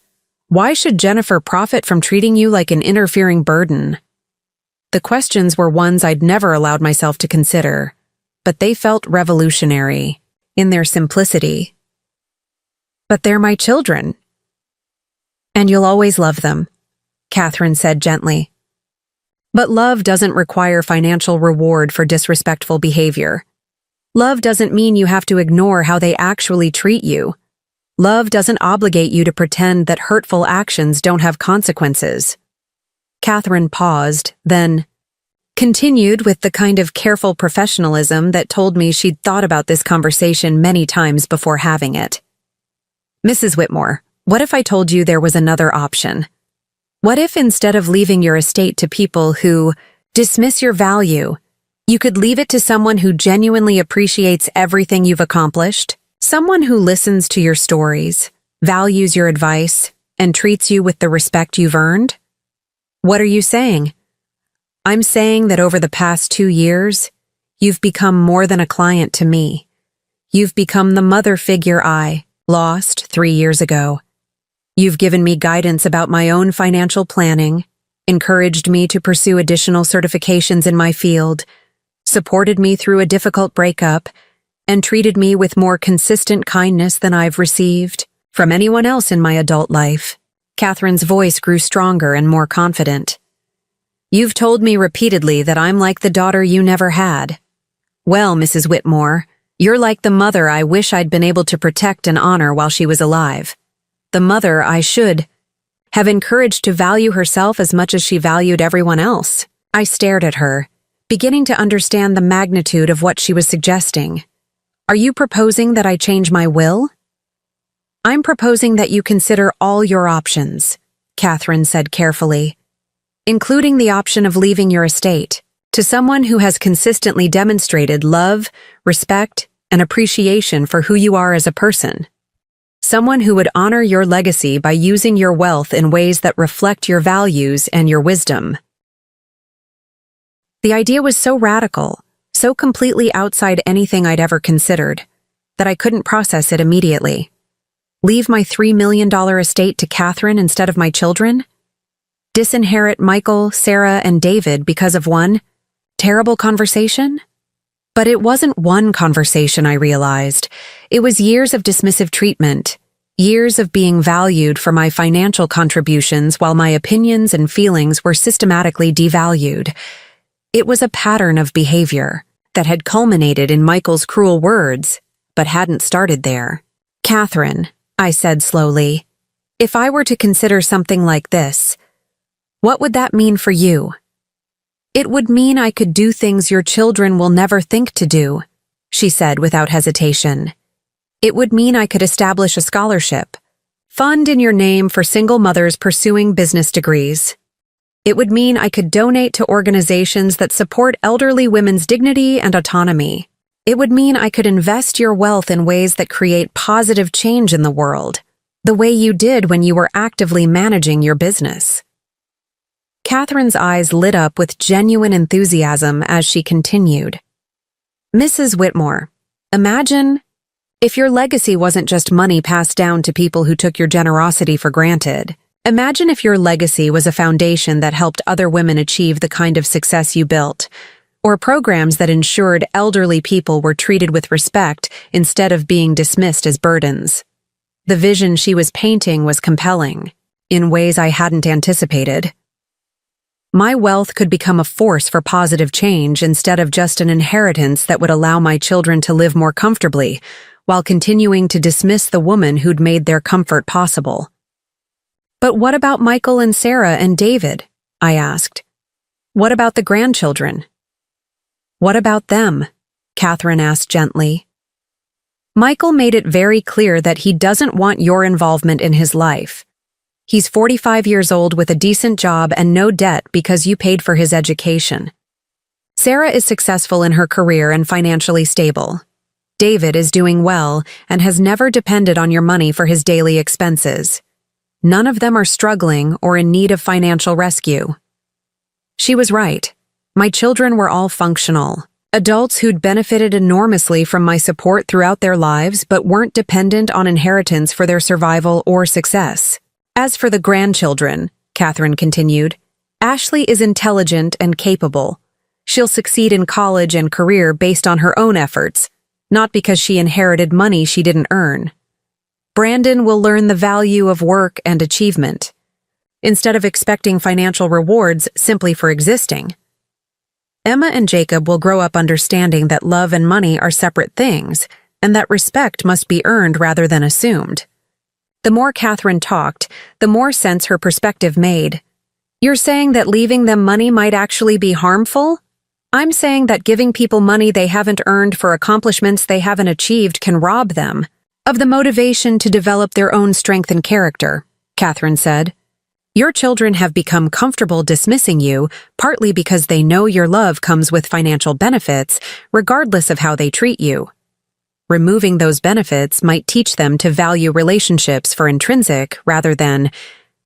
Why should Jennifer profit from treating you like an interfering burden? The questions were ones I'd never allowed myself to consider, but they felt revolutionary in their simplicity. But they're my children. And you'll always love them, Catherine said gently. But love doesn't require financial reward for disrespectful behavior. Love doesn't mean you have to ignore how they actually treat you. Love doesn't obligate you to pretend that hurtful actions don't have consequences. Catherine paused, then continued with the kind of careful professionalism that told me she'd thought about this conversation many times before having it. Mrs. Whitmore, what if I told you there was another option? What if instead of leaving your estate to people who dismiss your value, you could leave it to someone who genuinely appreciates everything you've accomplished? Someone who listens to your stories, values your advice, and treats you with the respect you've earned? What are you saying? I'm saying that over the past 2 years, you've become more than a client to me. You've become the mother figure I lost 3 years ago. You've given me guidance about my own financial planning, encouraged me to pursue additional certifications in my field, supported me through a difficult breakup, and treated me with more consistent kindness than I've received from anyone else in my adult life. Catherine's voice grew stronger and more confident. You've told me repeatedly that I'm like the daughter you never had. Well, Mrs. Whitmore, you're like the mother I wish I'd been able to protect and honor while she was alive. The mother I should have encouraged to value herself as much as she valued everyone else. I stared at her, beginning to understand the magnitude of what she was suggesting. Are you proposing that I change my will? I'm proposing that you consider all your options, Catherine said carefully, including the option of leaving your estate to someone who has consistently demonstrated love, respect, and appreciation for who you are as a person. Someone who would honor your legacy by using your wealth in ways that reflect your values and your wisdom. The idea was so radical, so completely outside anything I'd ever considered, that I couldn't process it immediately. Leave my $3 million estate to Catherine instead of my children? Disinherit Michael, Sarah, and David because of one terrible conversation? But it wasn't one conversation, I realized. It was years of dismissive treatment, years of being valued for my financial contributions while my opinions and feelings were systematically devalued. It was a pattern of behavior that had culminated in Michael's cruel words, but hadn't started there. Catherine, I said slowly, if I were to consider something like this, what would that mean for you? It would mean I could do things your children will never think to do, she said without hesitation. It would mean I could establish a scholarship, fund in your name for single mothers pursuing business degrees. It would mean I could donate to organizations that support elderly women's dignity and autonomy. It would mean I could invest your wealth in ways that create positive change in the world, the way you did when you were actively managing your business. Catherine's eyes lit up with genuine enthusiasm as she continued. Mrs. Whitmore, imagine if your legacy wasn't just money passed down to people who took your generosity for granted. Imagine if your legacy was a foundation that helped other women achieve the kind of success you built, or programs that ensured elderly people were treated with respect instead of being dismissed as burdens. The vision she was painting was compelling, in ways I hadn't anticipated. My wealth could become a force for positive change instead of just an inheritance that would allow my children to live more comfortably, while continuing to dismiss the woman who'd made their comfort possible. But what about Michael and Sarah and David? I asked. What about the grandchildren? What about them? Catherine asked gently. Michael made it very clear that he doesn't want your involvement in his life. He's 45 years old with a decent job and no debt because you paid for his education. Sarah is successful in her career and financially stable. David is doing well and has never depended on your money for his daily expenses. None of them are struggling or in need of financial rescue. She was right. My children were all functional, adults who'd benefited enormously from my support throughout their lives but weren't dependent on inheritance for their survival or success. As for the grandchildren, Catherine continued, Ashley is intelligent and capable. She'll succeed in college and career based on her own efforts, not because she inherited money she didn't earn. Brandon will learn the value of work and achievement, instead of expecting financial rewards simply for existing. Emma and Jacob will grow up understanding that love and money are separate things, and that respect must be earned rather than assumed. The more Catherine talked, the more sense her perspective made. You're saying that leaving them money might actually be harmful? I'm saying that giving people money they haven't earned for accomplishments they haven't achieved can rob them of the motivation to develop their own strength and character, Catherine said. Your children have become comfortable dismissing you, partly because they know your love comes with financial benefits, regardless of how they treat you. Removing those benefits might teach them to value relationships for intrinsic rather than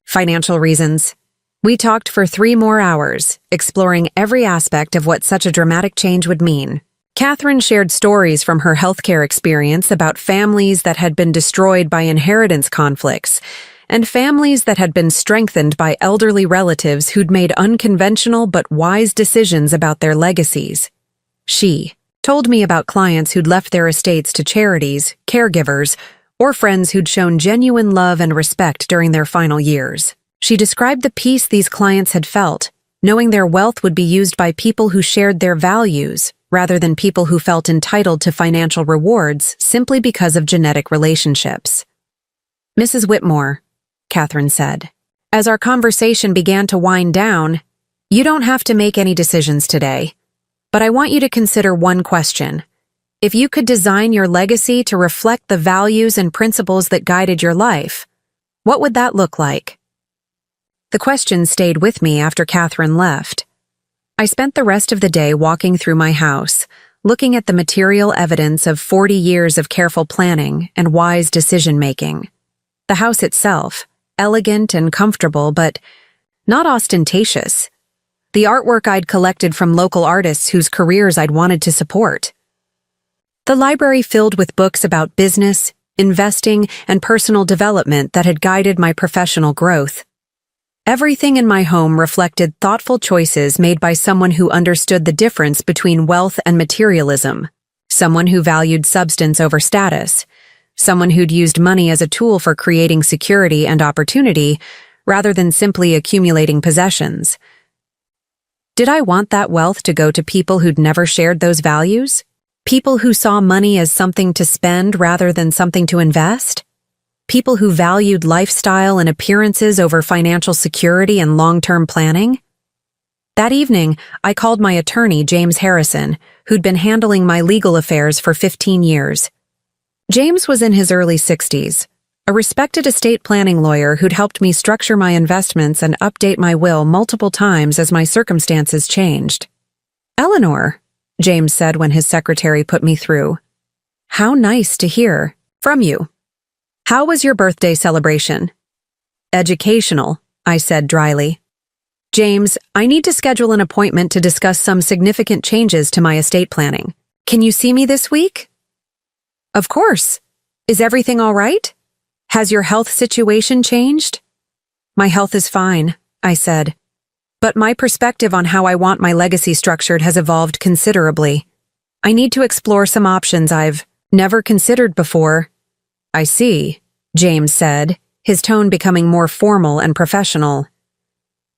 financial reasons. We talked for 3 more hours, exploring every aspect of what such a dramatic change would mean. Catherine shared stories from her healthcare experience about families that had been destroyed by inheritance conflicts, and families that had been strengthened by elderly relatives who'd made unconventional but wise decisions about their legacies. She told me about clients who'd left their estates to charities, caregivers, or friends who'd shown genuine love and respect during their final years. She described the peace these clients had felt, knowing their wealth would be used by people who shared their values, rather than people who felt entitled to financial rewards simply because of genetic relationships. Mrs. Whitmore, Catherine said, as our conversation began to wind down, you don't have to make any decisions today, but I want you to consider one question. If you could design your legacy to reflect the values and principles that guided your life, what would that look like? The question stayed with me after Catherine left. I spent the rest of the day walking through my house, looking at the material evidence of 40 years of careful planning and wise decision-making. The house itself, elegant and comfortable, but not ostentatious. The artwork I'd collected from local artists whose careers I'd wanted to support. The library filled with books about business, investing, and personal development that had guided my professional growth. Everything in my home reflected thoughtful choices made by someone who understood the difference between wealth and materialism, someone who valued substance over status, someone who'd used money as a tool for creating security and opportunity rather than simply accumulating possessions. Did I want that wealth to go to people who'd never shared those values? People who saw money as something to spend rather than something to invest? People who valued lifestyle and appearances over financial security and long-term planning? That evening, I called my attorney, James Harrison, who'd been handling my legal affairs for 15 years. James was in his early 60s, a respected estate planning lawyer who'd helped me structure my investments and update my will multiple times as my circumstances changed. "Eleanor," James said when his secretary put me through. "How nice to hear from you. How was your birthday celebration?" "Educational," I said dryly. "James, I need to schedule an appointment to discuss some significant changes to my estate planning. Can you see me this week?" "Of course. Is everything all right? Has your health situation changed?" "My health is fine," I said. "But my perspective on how I want my legacy structured has evolved considerably. I need to explore some options I've never considered before." "I see," James said, his tone becoming more formal and professional.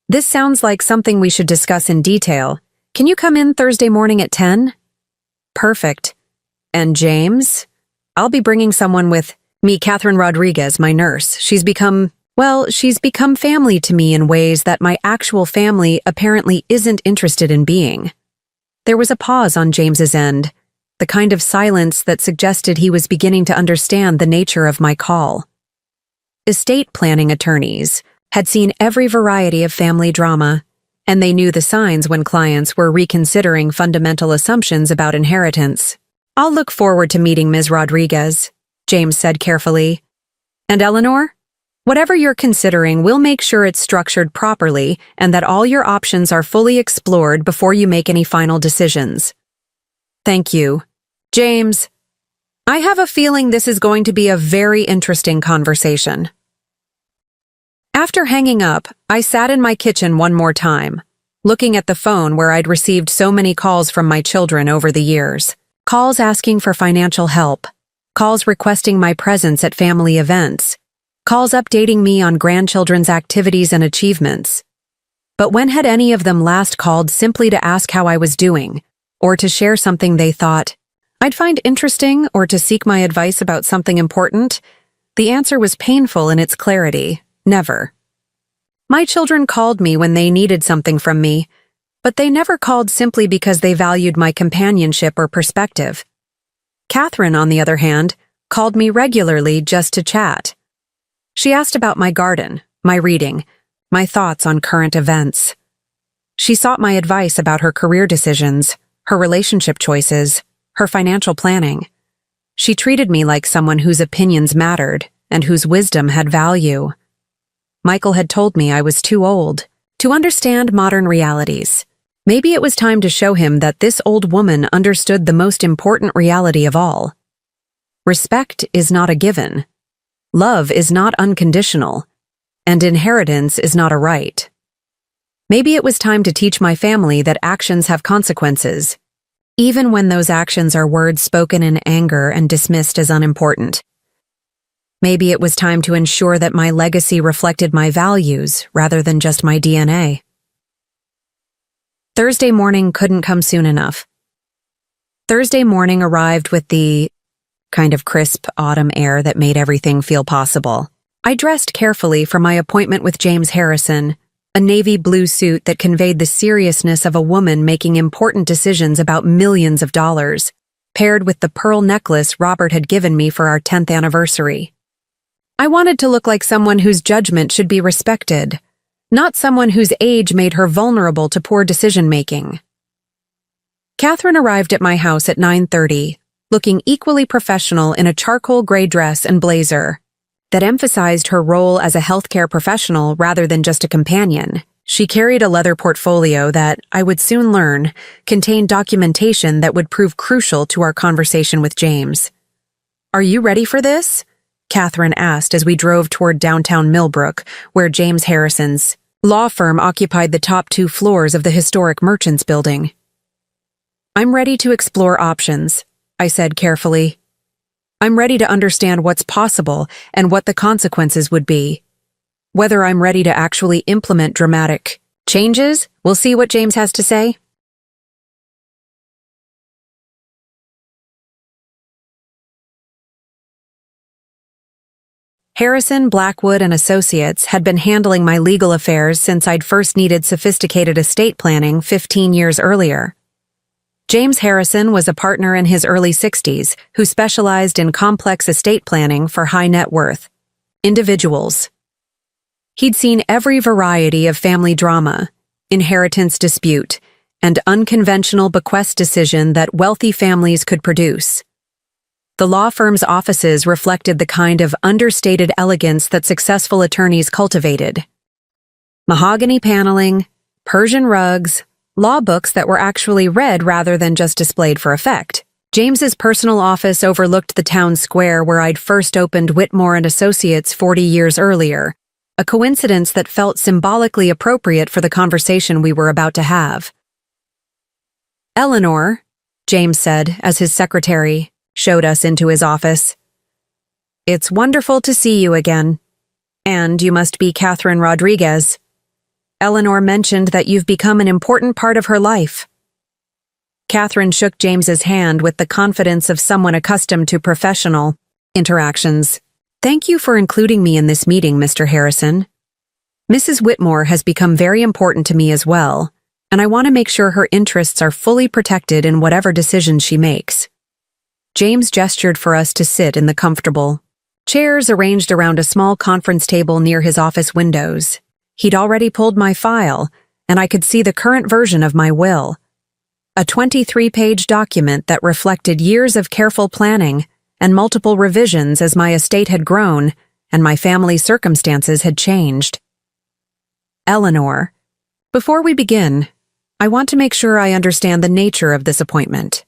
"This sounds like something we should discuss in detail. Can you come in Thursday morning at 10? "Perfect. And James? I'll be bringing someone with me, Catherine Rodriguez, my nurse. She's become family to me in ways that my actual family apparently isn't interested in being." There was a pause on James's end, the kind of silence that suggested he was beginning to understand the nature of my call. Estate planning attorneys had seen every variety of family drama, and they knew the signs when clients were reconsidering fundamental assumptions about inheritance. "I'll look forward to meeting Ms. Rodriguez," James said carefully. "And Eleanor? Whatever you're considering, we'll make sure it's structured properly and that all your options are fully explored before you make any final decisions." "Thank you. James, I have a feeling this is going to be a very interesting conversation." After hanging up, I sat in my kitchen one more time, looking at the phone where I'd received so many calls from my children over the years. Calls asking for financial help, calls requesting my presence at family events, calls updating me on grandchildren's activities and achievements. But when had any of them last called simply to ask how I was doing, or to share something they thought I'd find interesting, or to seek my advice about something important? The answer was painful in its clarity. Never. My children called me when they needed something from me, but they never called simply because they valued my companionship or perspective. Catherine, on the other hand, called me regularly just to chat. She asked about my garden, my reading, my thoughts on current events. She sought my advice about her career decisions, her relationship choices, her financial planning. She treated me like someone whose opinions mattered and whose wisdom had value. Michael had told me I was too old to understand modern realities. Maybe it was time to show him that this old woman understood the most important reality of all. Respect is not a given. Love is not unconditional. And inheritance is not a right. Maybe it was time to teach my family that actions have consequences, even when those actions are words spoken in anger and dismissed as unimportant. Maybe it was time to ensure that my legacy reflected my values rather than just my DNA. Thursday morning couldn't come soon enough. Thursday morning arrived with the kind of crisp autumn air that made everything feel possible. I dressed carefully for my appointment with James Harrison, a navy blue suit that conveyed the seriousness of a woman making important decisions about millions of dollars, paired with the pearl necklace Robert had given me for our 10th anniversary. I wanted to look like someone whose judgment should be respected, not someone whose age made her vulnerable to poor decision-making. Catherine arrived at my house at 9:30, looking equally professional in a charcoal gray dress and blazer that emphasized her role as a healthcare professional rather than just a companion. She carried a leather portfolio that, I would soon learn, contained documentation that would prove crucial to our conversation with James. "Are you ready for this?" Catherine asked as we drove toward downtown Millbrook, where James Harrison's law firm occupied the top 2 floors of the historic Merchants Building. "I'm ready to explore options," I said carefully. "I'm ready to understand what's possible and what the consequences would be. Whether I'm ready to actually implement dramatic changes, we'll see what James has to say." Harrison, Blackwood, and Associates had been handling my legal affairs since I'd first needed sophisticated estate planning 15 years earlier. James Harrison was a partner in his early 60s who specialized in complex estate planning for high net worth individuals. He'd seen every variety of family drama, inheritance dispute, and unconventional bequest decision that wealthy families could produce. The law firm's offices reflected the kind of understated elegance that successful attorneys cultivated. Mahogany paneling, Persian rugs, law books that were actually read rather than just displayed for effect. James's personal office overlooked the town square where I'd first opened Whitmore and Associates 40 years earlier, a coincidence that felt symbolically appropriate for the conversation we were about to have. "Eleanor," James said as his secretary showed us into his office. "It's wonderful to see you again. And you must be Catherine Rodriguez. Eleanor mentioned that you've become an important part of her life." Catherine shook James's hand with the confidence of someone accustomed to professional interactions. "Thank you for including me in this meeting, Mr. Harrison. Mrs. Whitmore has become very important to me as well, and I want to make sure her interests are fully protected in whatever decisions she makes." James gestured for us to sit in the comfortable chairs arranged around a small conference table near his office windows. He'd already pulled my file, and I could see the current version of my will, a 23-page document that reflected years of careful planning and multiple revisions as my estate had grown and my family's circumstances had changed. "Eleanor, before we begin, I want to make sure I understand the nature of this appointment,"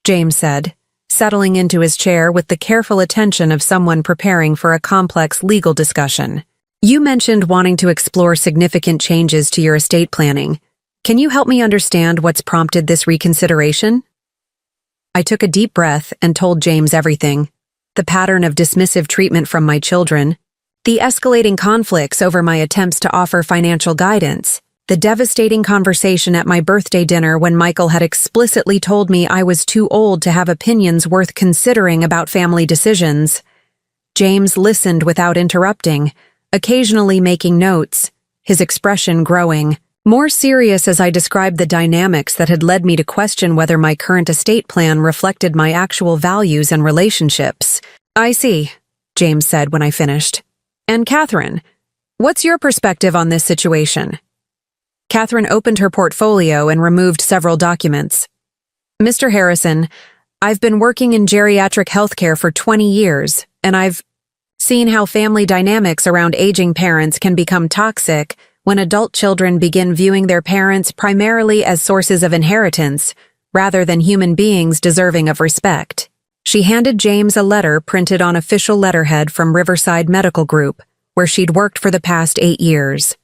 James said, settling into his chair with the careful attention of someone preparing for a complex legal discussion. "You mentioned wanting to explore significant changes to your estate planning. Can you help me understand what's prompted this reconsideration?" I took a deep breath and told James everything: the pattern of dismissive treatment from my children, the escalating conflicts over my attempts to offer financial guidance, the devastating conversation at my birthday dinner when Michael had explicitly told me I was too old to have opinions worth considering about family decisions, James listened without interrupting, occasionally making notes, his expression growing, more serious as I described the dynamics that had led me to question whether my current estate plan reflected my actual values and relationships. "I see," James said when I finished. "And Catherine, what's your perspective on this situation?" Catherine opened her portfolio and removed several documents. "Mr. Harrison, I've been working in geriatric healthcare for 20 years, and I've seen how family dynamics around aging parents can become toxic when adult children begin viewing their parents primarily as sources of inheritance rather than human beings deserving of respect." She handed James a letter printed on official letterhead from Riverside Medical Group, where she'd worked for the past 8 years.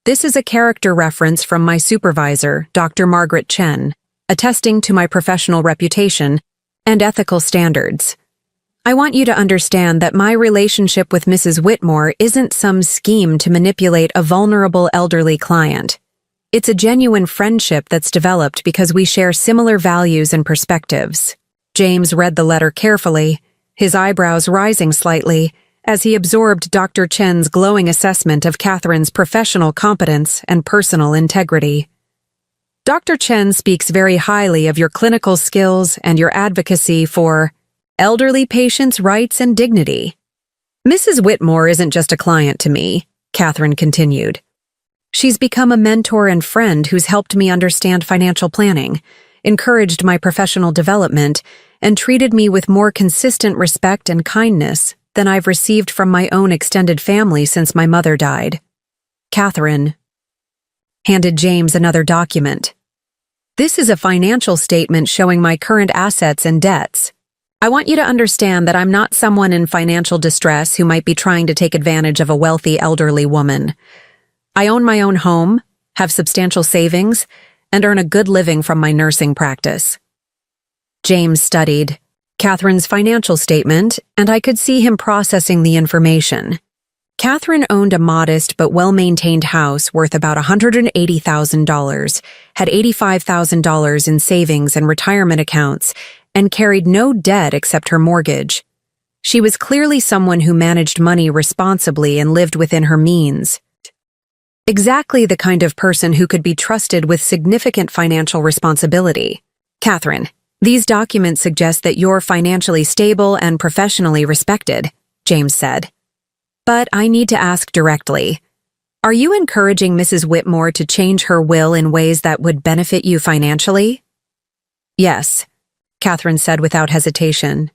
"This is a character reference from my supervisor, Dr. Margaret Chen, attesting to my professional reputation and ethical standards. I want you to understand that my relationship with Mrs. Whitmore isn't some scheme to manipulate a vulnerable elderly client. It's a genuine friendship that's developed because we share similar values and perspectives." James read the letter carefully, his eyebrows rising slightly, as he absorbed Dr. Chen's glowing assessment of Catherine's professional competence and personal integrity. "Dr. Chen speaks very highly of your clinical skills and your advocacy for elderly patients' rights and dignity. Mrs. Whitmore isn't just a client to me," Catherine continued. "She's become a mentor and friend who's helped me understand financial planning, encouraged my professional development, and treated me with more consistent respect and kindness than I've received from my own extended family since my mother died." Catherine handed James another document. "This is a financial statement showing my current assets and debts. I want you to understand that I'm not someone in financial distress who might be trying to take advantage of a wealthy elderly woman. I own my own home, have substantial savings, and earn a good living from my nursing practice." James studied Catherine's financial statement, and I could see him processing the information. Catherine owned a modest but well-maintained house worth about $180,000, had $85,000 in savings and retirement accounts, and carried no debt except her mortgage. She was clearly someone who managed money responsibly and lived within her means. Exactly the kind of person who could be trusted with significant financial responsibility. "Catherine, these documents suggest that you're financially stable and professionally respected," James said. "But I need to ask directly, are you encouraging Mrs. Whitmore to change her will in ways that would benefit you financially?" "Yes," Catherine said without hesitation,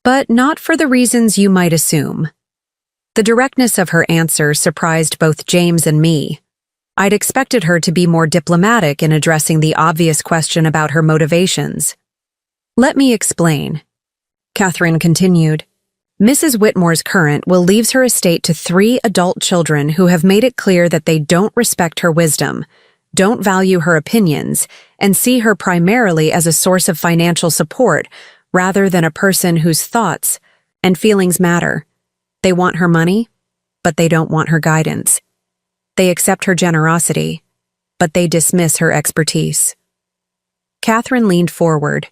"but not for the reasons you might assume." The directness of her answer surprised both James and me. I'd expected her to be more diplomatic in addressing the obvious question about her motivations. "Let me explain," Catherine continued. "Mrs. Whitmore's current will leaves her estate to 3 adult children who have made it clear that they don't respect her wisdom, don't value her opinions, and see her primarily as a source of financial support rather than a person whose thoughts and feelings matter. They want her money, but they don't want her guidance. They accept her generosity, but they dismiss her expertise." Catherine leaned forward,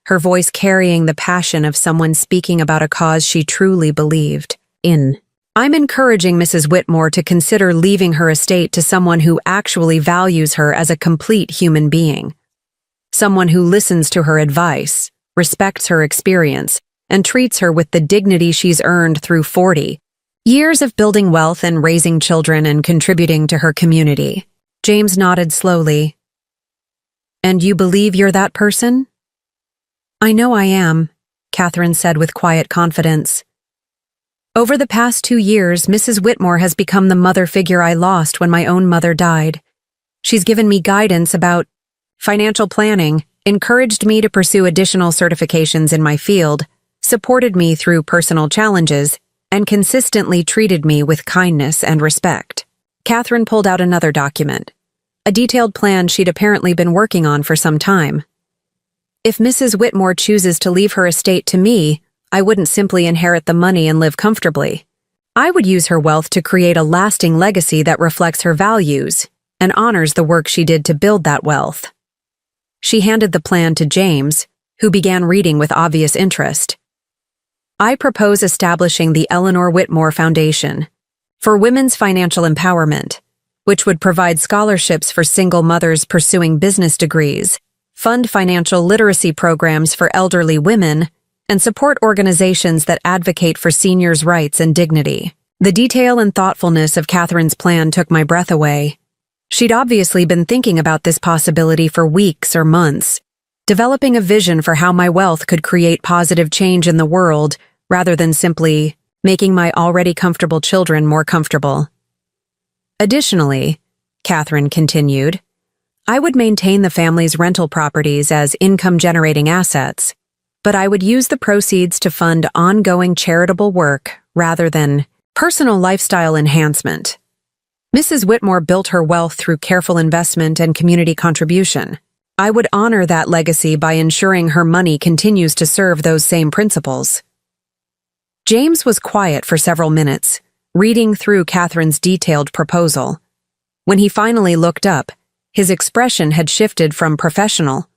her voice carrying the passion of someone speaking about a cause she truly believed in. "I'm encouraging Mrs. Whitmore to consider leaving her estate to someone who actually values her as a complete human being. Someone who listens to her advice, respects her experience, and treats her with the dignity she's earned through 40 years of building wealth and raising children and contributing to her community." James nodded slowly. "And you believe you're that person?" "I know I am," Catherine said with quiet confidence. "Over the past 2 years, Mrs. Whitmore has become the mother figure I lost when my own mother died. She's given me guidance about financial planning, encouraged me to pursue additional certifications in my field, supported me through personal challenges, and consistently treated me with kindness and respect." Catherine pulled out another document, a detailed plan she'd apparently been working on for some time. "If Mrs. Whitmore chooses to leave her estate to me, I wouldn't simply inherit the money and live comfortably. I would use her wealth to create a lasting legacy that reflects her values and honors the work she did to build that wealth." She handed the plan to James, who began reading with obvious interest. I propose establishing the Eleanor Whitmore Foundation for women's financial empowerment, which would provide scholarships for single mothers pursuing business degrees, fund financial literacy programs for elderly women, and support organizations that advocate for seniors' rights and dignity. The detail and thoughtfulness of Catherine's plan took my breath away. She'd obviously been thinking about this possibility for weeks or months, developing a vision for how my wealth could create positive change in the world rather than simply making my already comfortable children more comfortable. Additionally, Catherine continued, I would maintain the family's rental properties as income-generating assets, but I would use the proceeds to fund ongoing charitable work rather than personal lifestyle enhancement. Mrs. Whitmore built her wealth through careful investment and community contribution. I would honor that legacy by ensuring her money continues to serve those same principles. James was quiet for several minutes, reading through Catherine's detailed proposal. When he finally looked up, his expression had shifted from professional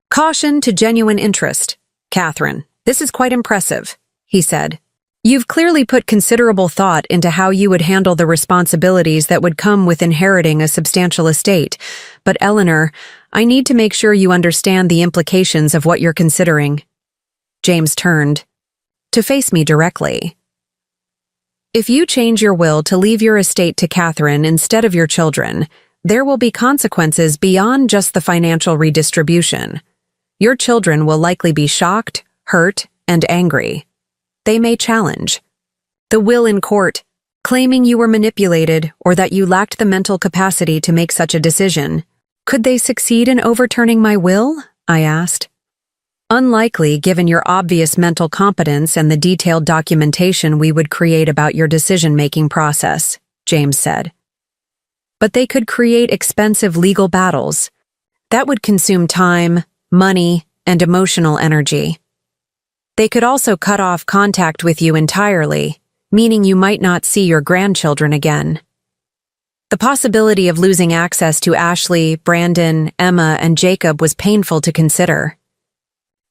caution to genuine interest. Catherine, this is quite impressive, he said. You've clearly put considerable thought into how you would handle the responsibilities that would come with inheriting a substantial estate. But Eleanor, I need to make sure you understand the implications of what you're considering. James turned to face me directly. If you change your will to leave your estate to Catherine instead of your children, there will be consequences beyond just the financial redistribution. Your children will likely be shocked, hurt, and angry. They may challenge the will in court, claiming you were manipulated or that you lacked the mental capacity to make such a decision. Could they succeed in overturning my will? I asked. Unlikely, given your obvious mental competence and the detailed documentation we would create about your decision-making process, James said. But they could create expensive legal battles. That would consume time, money, and emotional energy. They could also cut off contact with you entirely, meaning you might not see your grandchildren again. The possibility of losing access to Ashley, Brandon, Emma, and Jacob was painful to consider.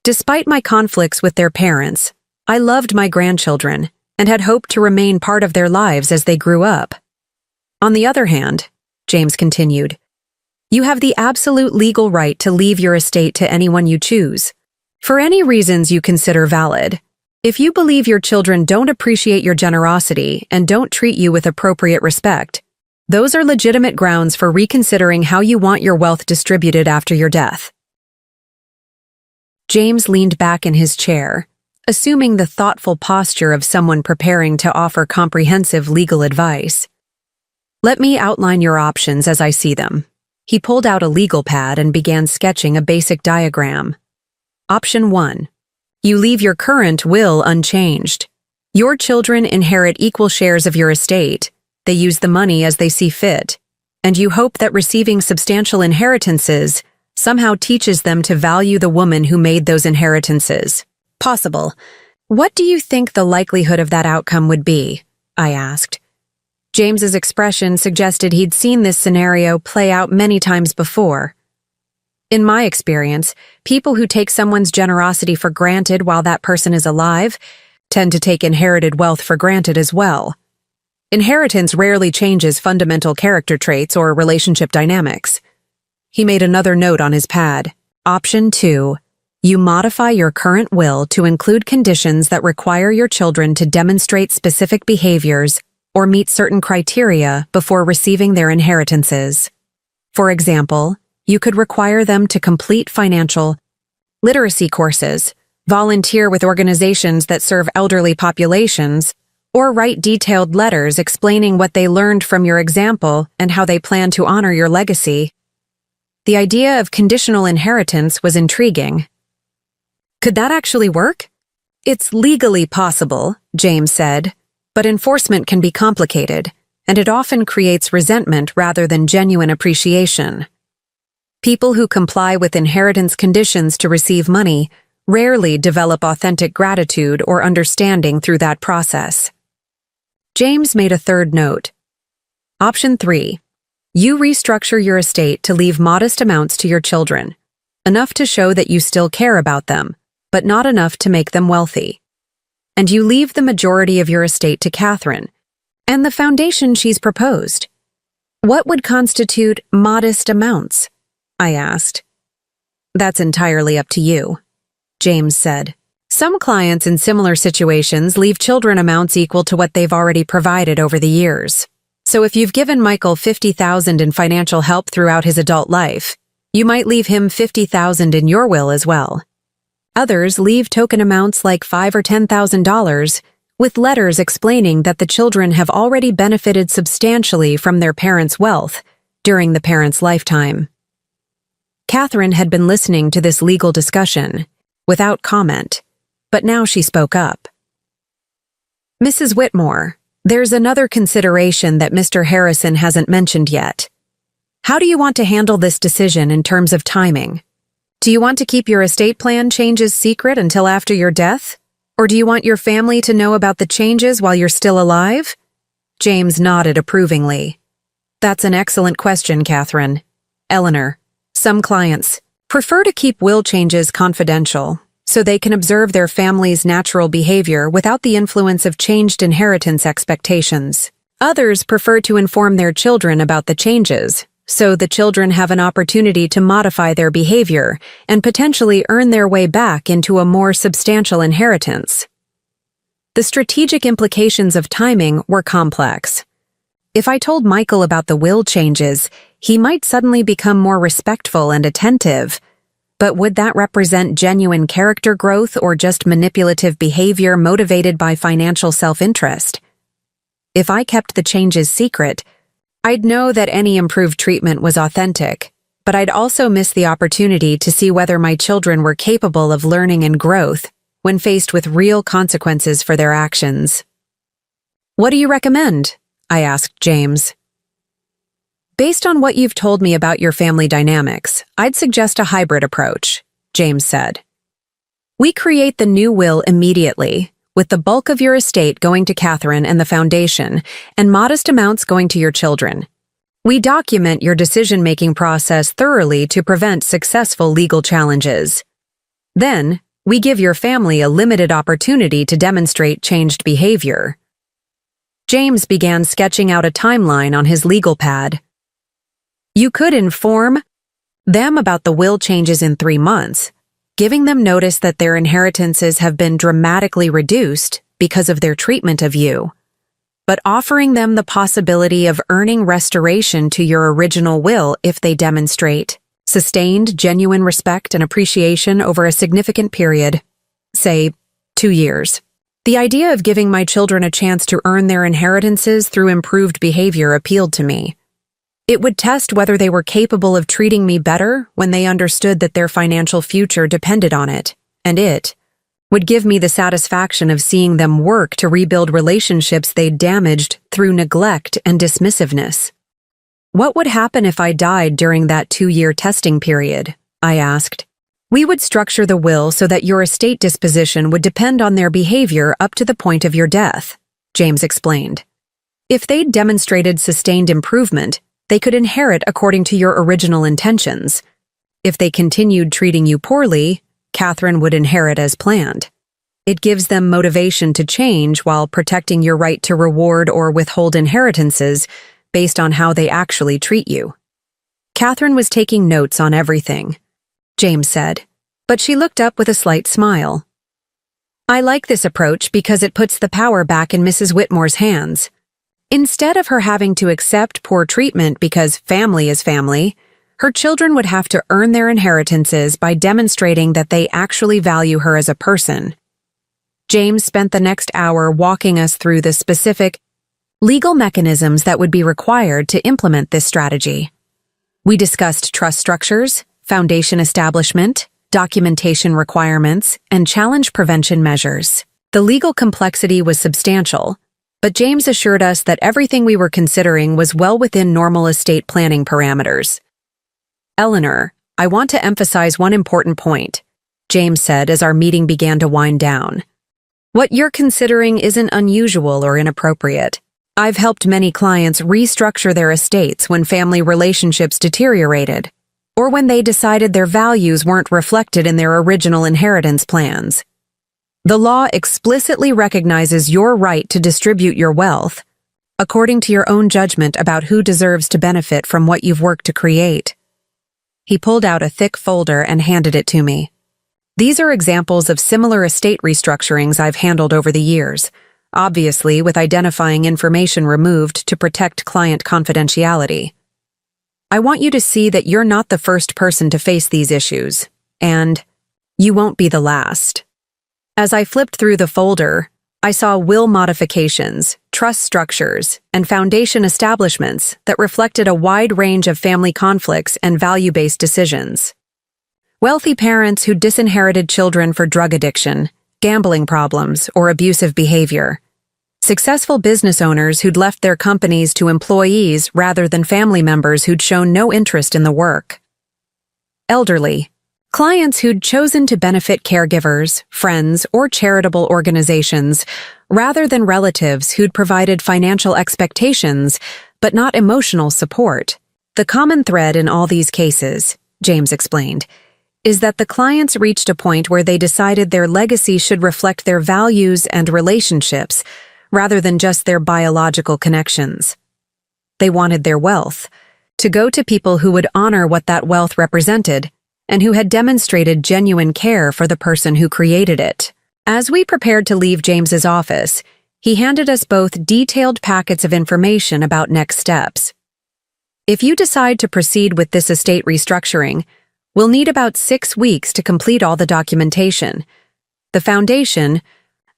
Despite my conflicts with their parents, I loved my grandchildren and had hoped to remain part of their lives as they grew up. On the other hand, James continued, you have the absolute legal right to leave your estate to anyone you choose, for any reasons you consider valid. If you believe your children don't appreciate your generosity and don't treat you with appropriate respect, those are legitimate grounds for reconsidering how you want your wealth distributed after your death. James leaned back in his chair, assuming the thoughtful posture of someone preparing to offer comprehensive legal advice. Let me outline your options as I see them. He pulled out a legal pad and began sketching a basic diagram. Option 1. You leave your current will unchanged. Your children inherit equal shares of your estate. They use the money as they see fit, and you hope that receiving substantial inheritances somehow teaches them to value the woman who made those inheritances. Possible. What do you think the likelihood of that outcome would be? I asked. James's expression suggested he'd seen this scenario play out many times before. In my experience, people who take someone's generosity for granted while that person is alive tend to take inherited wealth for granted as well. Inheritance rarely changes fundamental character traits or relationship dynamics. He made another note on his pad. Option 2. You modify your current will to include conditions that require your children to demonstrate specific behaviors or meet certain criteria before receiving their inheritances. For example, you could require them to complete financial literacy courses, volunteer with organizations that serve elderly populations, or write detailed letters explaining what they learned from your example and how they plan to honor your legacy. The idea of conditional inheritance was intriguing. Could that actually work? It's legally possible, James said, but enforcement can be complicated, and it often creates resentment rather than genuine appreciation. People who comply with inheritance conditions to receive money rarely develop authentic gratitude or understanding through that process. James made a third note. Option 3. You restructure your estate to leave modest amounts to your children, enough to show that you still care about them, but not enough to make them wealthy. and you leave the majority of your estate to Catherine and the foundation she's proposed. What would constitute modest amounts? I asked. That's entirely up to you, James said. Some clients in similar situations leave children amounts equal to what they've already provided over the years. So if you've given Michael $50,000 in financial help throughout his adult life, you might leave him $50,000 in your will as well. Others leave token amounts like $5,000 or $10,000 with letters explaining that the children have already benefited substantially from their parents' wealth during the parents' lifetime. Catherine had been listening to this legal discussion without comment, but now she spoke up. Mrs. Whitmore, there's another consideration that Mr. Harrison hasn't mentioned yet. How do you want to handle this decision in terms of timing? Do you want to keep your estate plan changes secret until after your death? Or do you want your family to know about the changes while you're still alive? James nodded approvingly. That's an excellent question, Catherine. Eleanor, some clients prefer to keep will changes confidential so they can observe their family's natural behavior without the influence of changed inheritance expectations. Others prefer to inform their children about the changes, so the children have an opportunity to modify their behavior and potentially earn their way back into a more substantial inheritance. The strategic implications of timing were complex. If I told Michael about the will changes, he might suddenly become more respectful and attentive. But would that represent genuine character growth or just manipulative behavior motivated by financial self-interest? If I kept the changes secret, I'd know that any improved treatment was authentic, but I'd also miss the opportunity to see whether my children were capable of learning and growth when faced with real consequences for their actions. What do you recommend? I asked James. Based on what you've told me about your family dynamics, I'd suggest a hybrid approach, James said. We create the new will immediately, with the bulk of your estate going to Catherine and the foundation, and modest amounts going to your children. We document your decision-making process thoroughly to prevent successful legal challenges. Then, we give your family a limited opportunity to demonstrate changed behavior. James began sketching out a timeline on his legal pad. You could inform them about the will changes in 3 months, giving them notice that their inheritances have been dramatically reduced because of their treatment of you, but offering them the possibility of earning restoration to your original will if they demonstrate sustained, genuine respect and appreciation over a significant period, say, 2 years. The idea of giving my children a chance to earn their inheritances through improved behavior appealed to me. It would test whether they were capable of treating me better when they understood that their financial future depended on it, and it would give me the satisfaction of seeing them work to rebuild relationships they'd damaged through neglect and dismissiveness. What would happen if I died during that 2-year testing period? I asked. We would structure the will so that your estate disposition would depend on their behavior up to the point of your death, James explained. If they'd demonstrated sustained improvement, they could inherit according to your original intentions. If they continued treating you poorly, Catherine would inherit as planned. It gives them motivation to change while protecting your right to reward or withhold inheritances based on how they actually treat you. Catherine was taking notes on everything, James said, but she looked up with a slight smile. I like this approach because it puts the power back in Mrs. Whitmore's hands. Instead of her having to accept poor treatment because family is family, her children would have to earn their inheritances by demonstrating that they actually value her as a person. James spent the next hour walking us through the specific legal mechanisms that would be required to implement this strategy. We discussed trust structures, foundation establishment, documentation requirements, and challenge prevention measures. The legal complexity was substantial, but James assured us that everything we were considering was well within normal estate planning parameters. Eleanor, I want to emphasize one important point, James said as our meeting began to wind down. What you're considering isn't unusual or inappropriate. I've helped many clients restructure their estates when family relationships deteriorated, or when they decided their values weren't reflected in their original inheritance plans. The law explicitly recognizes your right to distribute your wealth according to your own judgment about who deserves to benefit from what you've worked to create. He pulled out a thick folder and handed it to me. These are examples of similar estate restructurings I've handled over the years, obviously with identifying information removed to protect client confidentiality. I want you to see that you're not the first person to face these issues, and you won't be the last. As I flipped through the folder, I saw will modifications, trust structures, and foundation establishments that reflected a wide range of family conflicts and value-based decisions. Wealthy parents who disinherited children for drug addiction, gambling problems, or abusive behavior. Successful business owners who'd left their companies to employees rather than family members who'd shown no interest in the work. Elderly. Clients who'd chosen to benefit caregivers, friends, or charitable organizations rather than relatives who'd provided financial expectations but not emotional support. The common thread in all these cases, James explained, is that the clients reached a point where they decided their legacy should reflect their values and relationships rather than just their biological connections. They wanted their wealth to go to people who would honor what that wealth represented and who had demonstrated genuine care for the person who created it. As we prepared to leave James's office, he handed us both detailed packets of information about next steps. If you decide to proceed with this estate restructuring, we'll need about 6 weeks to complete all the documentation. The foundation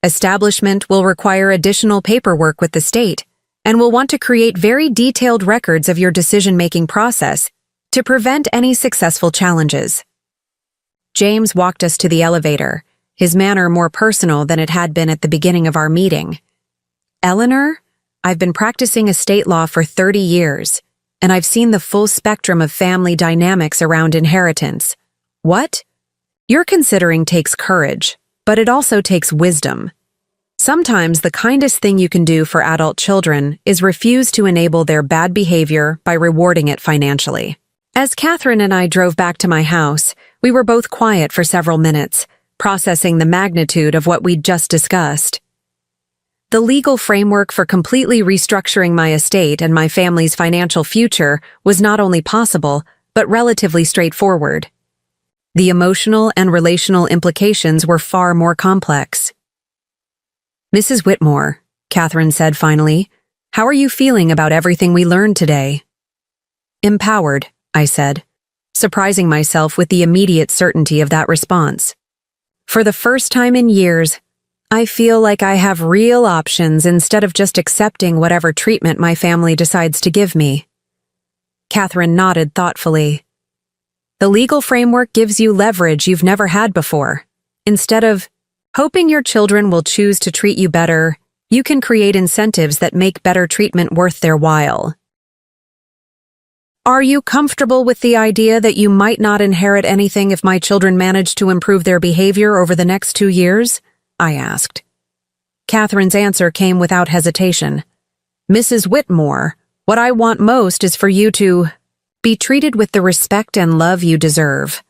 establishment will require additional paperwork with the state and will want to create very detailed records of your decision-making process to prevent any successful challenges. James walked us to the elevator, his manner more personal than it had been at the beginning of our meeting. Eleanor, I've been practicing estate law for 30 years, and I've seen the full spectrum of family dynamics around inheritance. What you're considering takes courage, but it also takes wisdom. Sometimes the kindest thing you can do for adult children is refuse to enable their bad behavior by rewarding it financially. As Catherine and I drove back to my house, we were both quiet for several minutes, processing the magnitude of what we'd just discussed. The legal framework for completely restructuring my estate and my family's financial future was not only possible, but relatively straightforward. The emotional and relational implications were far more complex. Mrs. Whitmore, Catherine said finally, how are you feeling about everything we learned today? Empowered, I said, surprising myself with the immediate certainty of that response. For the first time in years, I feel like I have real options instead of just accepting whatever treatment my family decides to give me. Catherine nodded thoughtfully. The legal framework gives you leverage you've never had before. Instead of hoping your children will choose to treat you better, you can create incentives that make better treatment worth their while. Are you comfortable with the idea that you might not inherit anything if my children manage to improve their behavior over the next 2 years? I asked. Catherine's answer came without hesitation. Mrs. Whitmore, what I want most is for you to be treated with the respect and love you deserve.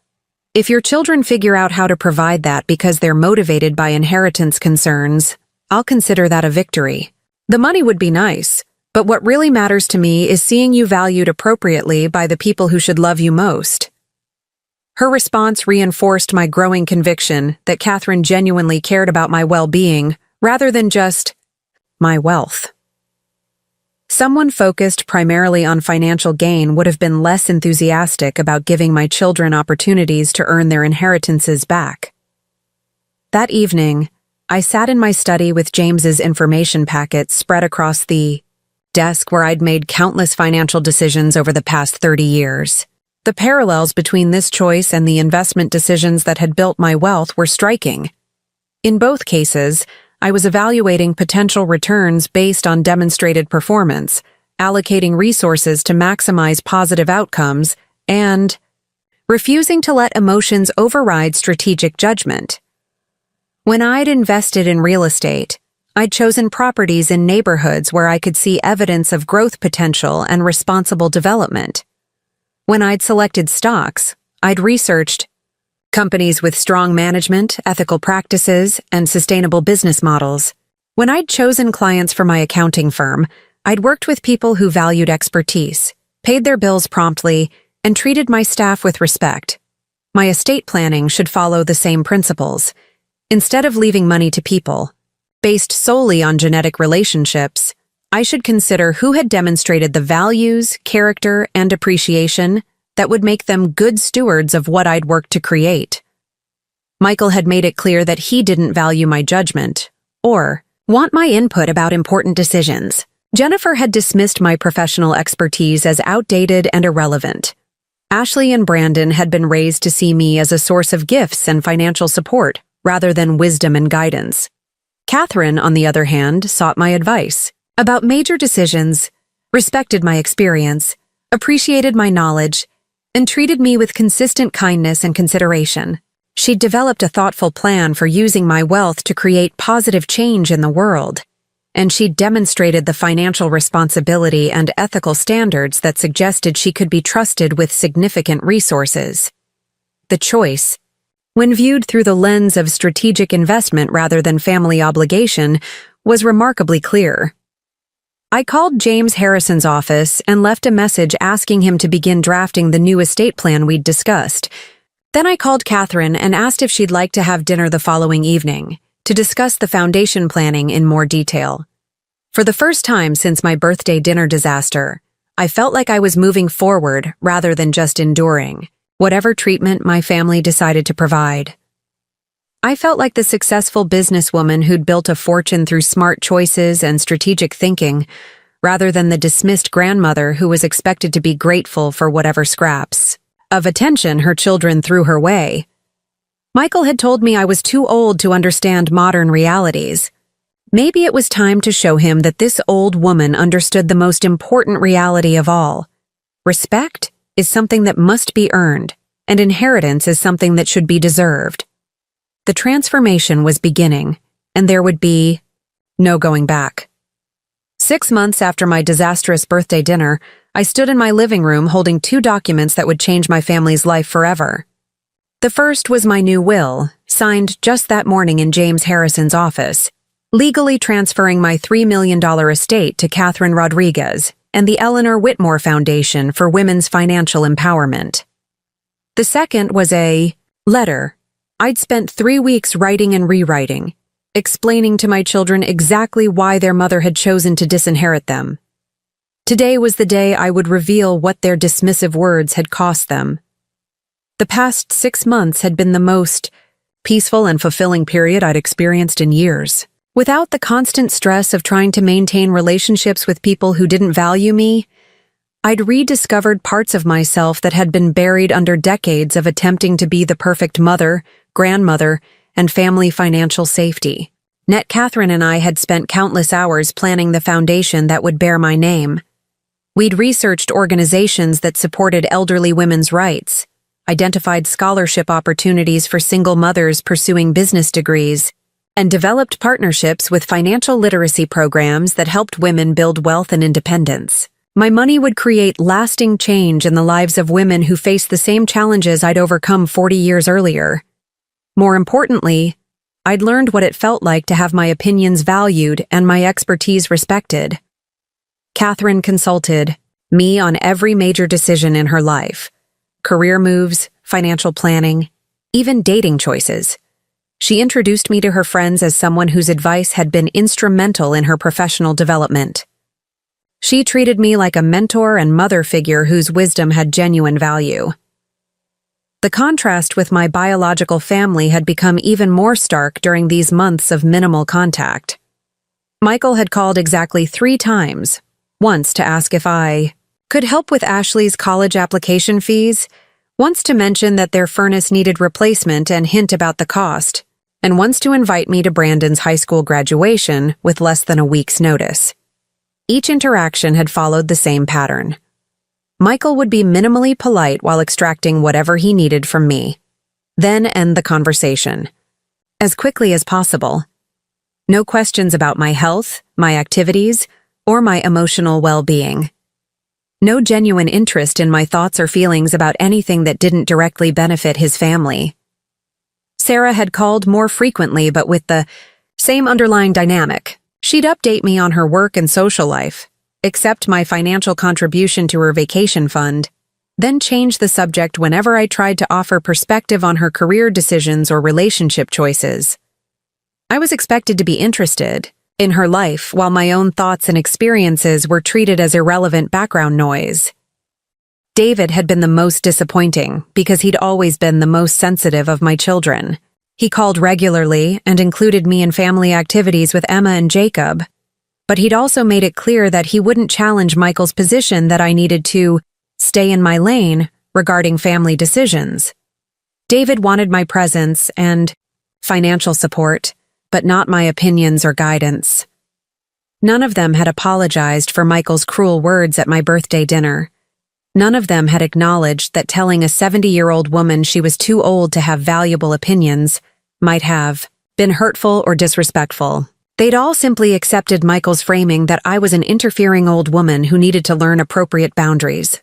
If your children figure out how to provide that because they're motivated by inheritance concerns, I'll consider that a victory. The money would be nice, but what really matters to me is seeing you valued appropriately by the people who should love you most. Her response reinforced my growing conviction that Catherine genuinely cared about my well-being rather than just my wealth. Someone focused primarily on financial gain would have been less enthusiastic about giving my children opportunities to earn their inheritances back. That evening, I sat in my study with James's information packets spread across the desk where I'd made countless financial decisions over the past 30 years. The parallels between this choice and the investment decisions that had built my wealth were striking. In both cases, I was evaluating potential returns based on demonstrated performance, allocating resources to maximize positive outcomes, and refusing to let emotions override strategic judgment. When I'd invested in real estate, I'd chosen properties in neighborhoods where I could see evidence of growth potential and responsible development. When I'd selected stocks, I'd researched Companies with strong management, ethical practices, and sustainable business models. When I'd chosen clients for my accounting firm, I'd worked with people who valued expertise, paid their bills promptly, and treated my staff with respect. My estate planning should follow the same principles. Instead of leaving money to people, based solely on genetic relationships, I should consider who had demonstrated the values, character, and appreciation that would make them good stewards of what I'd worked to create. Michael had made it clear that he didn't value my judgment, or want my input about important decisions. Jennifer had dismissed my professional expertise as outdated and irrelevant. Ashley and Brandon had been raised to see me as a source of gifts and financial support, rather than wisdom and guidance. Catherine, on the other hand, sought my advice about major decisions, respected my experience, appreciated my knowledge, and treated me with consistent kindness and consideration. She'd developed a thoughtful plan for using my wealth to create positive change in the world, and she'd demonstrated the financial responsibility and ethical standards that suggested she could be trusted with significant resources. The choice, when viewed through the lens of strategic investment rather than family obligation, was remarkably clear. I called James Harrison's office and left a message asking him to begin drafting the new estate plan we'd discussed. Then I called Catherine and asked if she'd like to have dinner the following evening to discuss the foundation planning in more detail. For the first time since my birthday dinner disaster, I felt like I was moving forward rather than just enduring whatever treatment my family decided to provide. I felt like the successful businesswoman who'd built a fortune through smart choices and strategic thinking, rather than the dismissed grandmother who was expected to be grateful for whatever scraps of attention her children threw her way. Michael had told me I was too old to understand modern realities. Maybe it was time to show him that this old woman understood the most important reality of all. Respect is something that must be earned, and inheritance is something that should be deserved. The transformation was beginning, and there would be no going back. 6 months after my disastrous birthday dinner, I stood in my living room holding 2 documents that would change my family's life forever. The first was my new will, signed just that morning in James Harrison's office, legally transferring my $3 million estate to Catherine Rodriguez and the Eleanor Whitmore Foundation for Women's Financial Empowerment. The second was a letter I'd spent 3 weeks writing and rewriting, explaining to my children exactly why their mother had chosen to disinherit them. Today was the day I would reveal what their dismissive words had cost them. The past 6 months had been the most peaceful and fulfilling period I'd experienced in years. Without the constant stress of trying to maintain relationships with people who didn't value me, I'd rediscovered parts of myself that had been buried under decades of attempting to be the perfect mother, grandmother, and family financial safety. Catherine and I had spent countless hours planning the foundation that would bear my name. We'd researched organizations that supported elderly women's rights, identified scholarship opportunities for single mothers pursuing business degrees, and developed partnerships with financial literacy programs that helped women build wealth and independence. My money would create lasting change in the lives of women who faced the same challenges I'd overcome 40 years earlier. More importantly, I'd learned what it felt like to have my opinions valued and my expertise respected. Catherine consulted me on every major decision in her life: career moves, financial planning, even dating choices. She introduced me to her friends as someone whose advice had been instrumental in her professional development. She treated me like a mentor and mother figure whose wisdom had genuine value. The contrast with my biological family had become even more stark during these months of minimal contact. Michael had called exactly 3 times, once to ask if I could help with Ashley's college application fees, once to mention that their furnace needed replacement and hint about the cost, and once to invite me to Brandon's high school graduation with less than a week's notice. Each interaction had followed the same pattern. Michael would be minimally polite while extracting whatever he needed from me, then end the conversation, as quickly as possible. No questions about my health, my activities, or my emotional well-being. No genuine interest in my thoughts or feelings about anything that didn't directly benefit his family. Sarah had called more frequently, but with the same underlying dynamic. She'd update me on her work and social life, accept my financial contribution to her vacation fund, then change the subject whenever I tried to offer perspective on her career decisions or relationship choices. I was expected to be interested in her life, while my own thoughts and experiences were treated as irrelevant background noise. David had been the most disappointing because he'd always been the most sensitive of my children. He called regularly and included me in family activities with Emma and Jacob, but he'd also made it clear that he wouldn't challenge Michael's position that I needed to stay in my lane regarding family decisions. David wanted my presence and financial support, but not my opinions or guidance. None of them had apologized for Michael's cruel words at my birthday dinner. None of them had acknowledged that telling a 70-year-old woman she was too old to have valuable opinions might have been hurtful or disrespectful. They'd all simply accepted Michael's framing that I was an interfering old woman who needed to learn appropriate boundaries.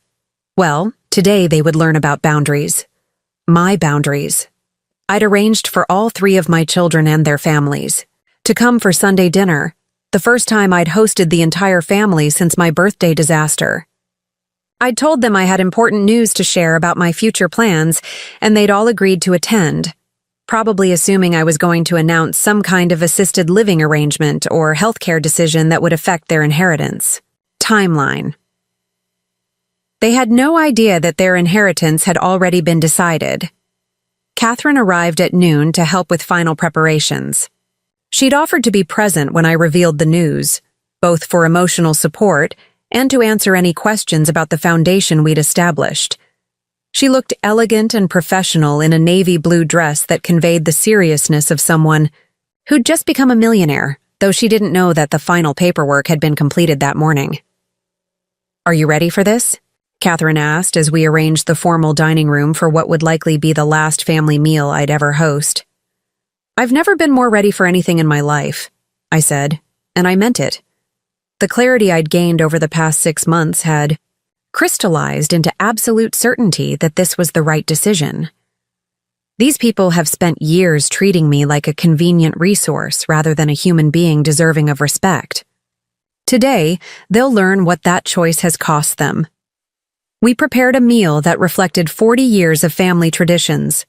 Well, today they would learn about boundaries. My boundaries. I'd arranged for all 3 of my children and their families to come for Sunday dinner, the first time I'd hosted the entire family since my birthday disaster. I'd told them I had important news to share about my future plans, and they'd all agreed to attend, probably assuming I was going to announce some kind of assisted living arrangement or healthcare decision that would affect their inheritance. Timeline. They had no idea that their inheritance had already been decided. Catherine arrived at noon to help with final preparations. She'd offered to be present when I revealed the news, both for emotional support and to answer any questions about the foundation we'd established. She looked elegant and professional in a navy blue dress that conveyed the seriousness of someone who'd just become a millionaire, though she didn't know that the final paperwork had been completed that morning. "Are you ready for this?" Catherine asked as we arranged the formal dining room for what would likely be the last family meal I'd ever host. "I've never been more ready for anything in my life," I said, and I meant it. The clarity I'd gained over the past 6 months had crystallized into absolute certainty that this was the right decision. These people have spent years treating me like a convenient resource rather than a human being deserving of respect. Today, they'll learn what that choice has cost them. We prepared a meal that reflected 40 years of family traditions.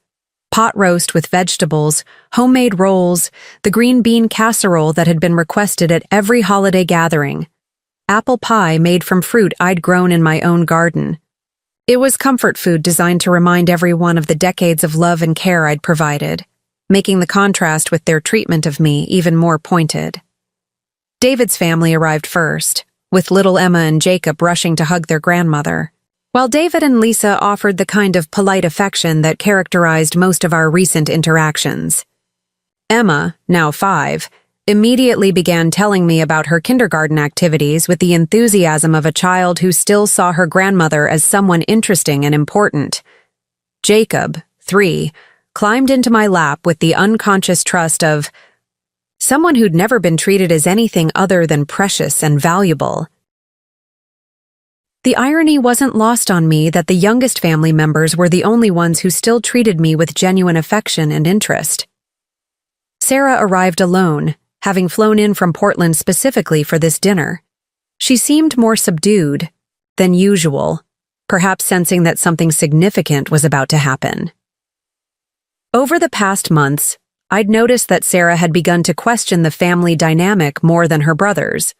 Pot roast with vegetables, homemade rolls, the green bean casserole that had been requested at every holiday gathering, apple pie made from fruit I'd grown in my own garden. It was comfort food designed to remind everyone of the decades of love and care I'd provided, making the contrast with their treatment of me even more pointed. David's family arrived first, with little Emma and Jacob rushing to hug their grandmother, while David and Lisa offered the kind of polite affection that characterized most of our recent interactions. Emma, now 5, immediately began telling me about her kindergarten activities with the enthusiasm of a child who still saw her grandmother as someone interesting and important. Jacob, 3, climbed into my lap with the unconscious trust of someone who'd never been treated as anything other than precious and valuable. The irony wasn't lost on me that the youngest family members were the only ones who still treated me with genuine affection and interest. Sarah arrived alone, having flown in from Portland specifically for this dinner. She seemed more subdued than usual, perhaps sensing that something significant was about to happen. Over the past months, I'd noticed that Sarah had begun to question the family dynamic more than her brothers,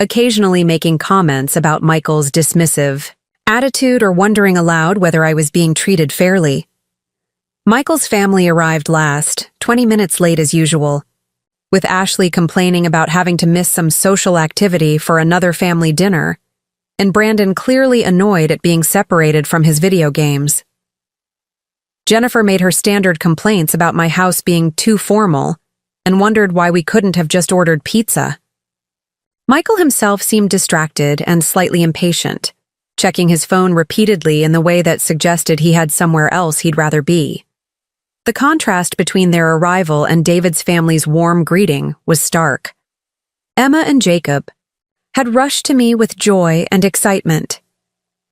occasionally making comments about Michael's dismissive attitude or wondering aloud whether I was being treated fairly. Michael's family arrived last, 20 minutes late as usual, with Ashley complaining about having to miss some social activity for another family dinner, and Brandon clearly annoyed at being separated from his video games. Jennifer made her standard complaints about my house being too formal and wondered why we couldn't have just ordered pizza. Michael himself seemed distracted and slightly impatient, checking his phone repeatedly in the way that suggested he had somewhere else he'd rather be. The contrast between their arrival and David's family's warm greeting was stark. Emma and Jacob had rushed to me with joy and excitement.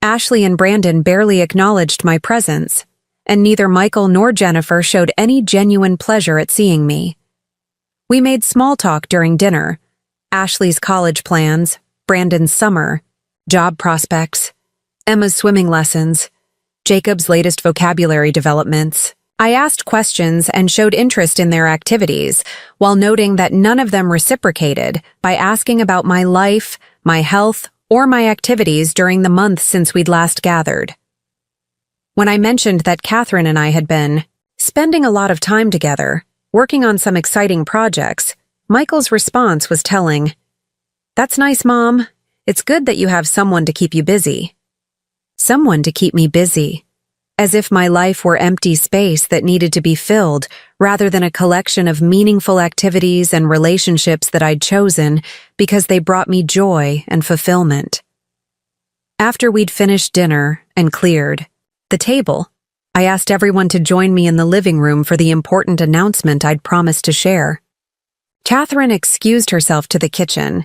Ashley and Brandon barely acknowledged my presence, and neither Michael nor Jennifer showed any genuine pleasure at seeing me. We made small talk during dinner: Ashley's college plans, Brandon's summer, job prospects, Emma's swimming lessons, Jacob's latest vocabulary developments. I asked questions and showed interest in their activities, while noting that none of them reciprocated by asking about my life, my health, or my activities during the months since we'd last gathered. When I mentioned that Catherine and I had been spending a lot of time together, working on some exciting projects, Michael's response was telling. "That's nice, Mom. It's good that you have someone to keep you busy." Someone to keep me busy. As if my life were empty space that needed to be filled, rather than a collection of meaningful activities and relationships that I'd chosen because they brought me joy and fulfillment. After we'd finished dinner and cleared the table, I asked everyone to join me in the living room for the important announcement I'd promised to share. Catherine excused herself to the kitchen,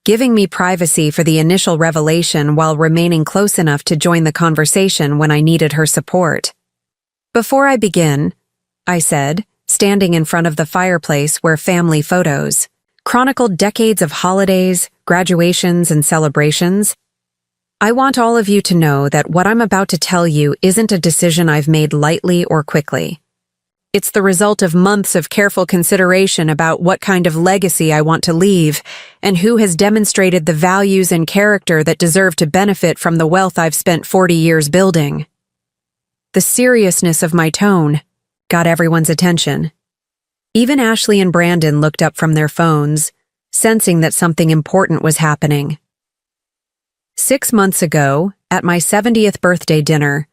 giving me privacy for the initial revelation while remaining close enough to join the conversation when I needed her support. "Before I begin," I said, standing in front of the fireplace where family photos chronicled decades of holidays, graduations, and celebrations, "I want all of you to know that what I'm about to tell you isn't a decision I've made lightly or quickly. It's the result of months of careful consideration about what kind of legacy I want to leave and who has demonstrated the values and character that deserve to benefit from the wealth I've spent 40 years building." The seriousness of my tone got everyone's attention. Even Ashley and Brandon looked up from their phones, sensing that something important was happening. 6 months ago, at my 70th birthday dinner,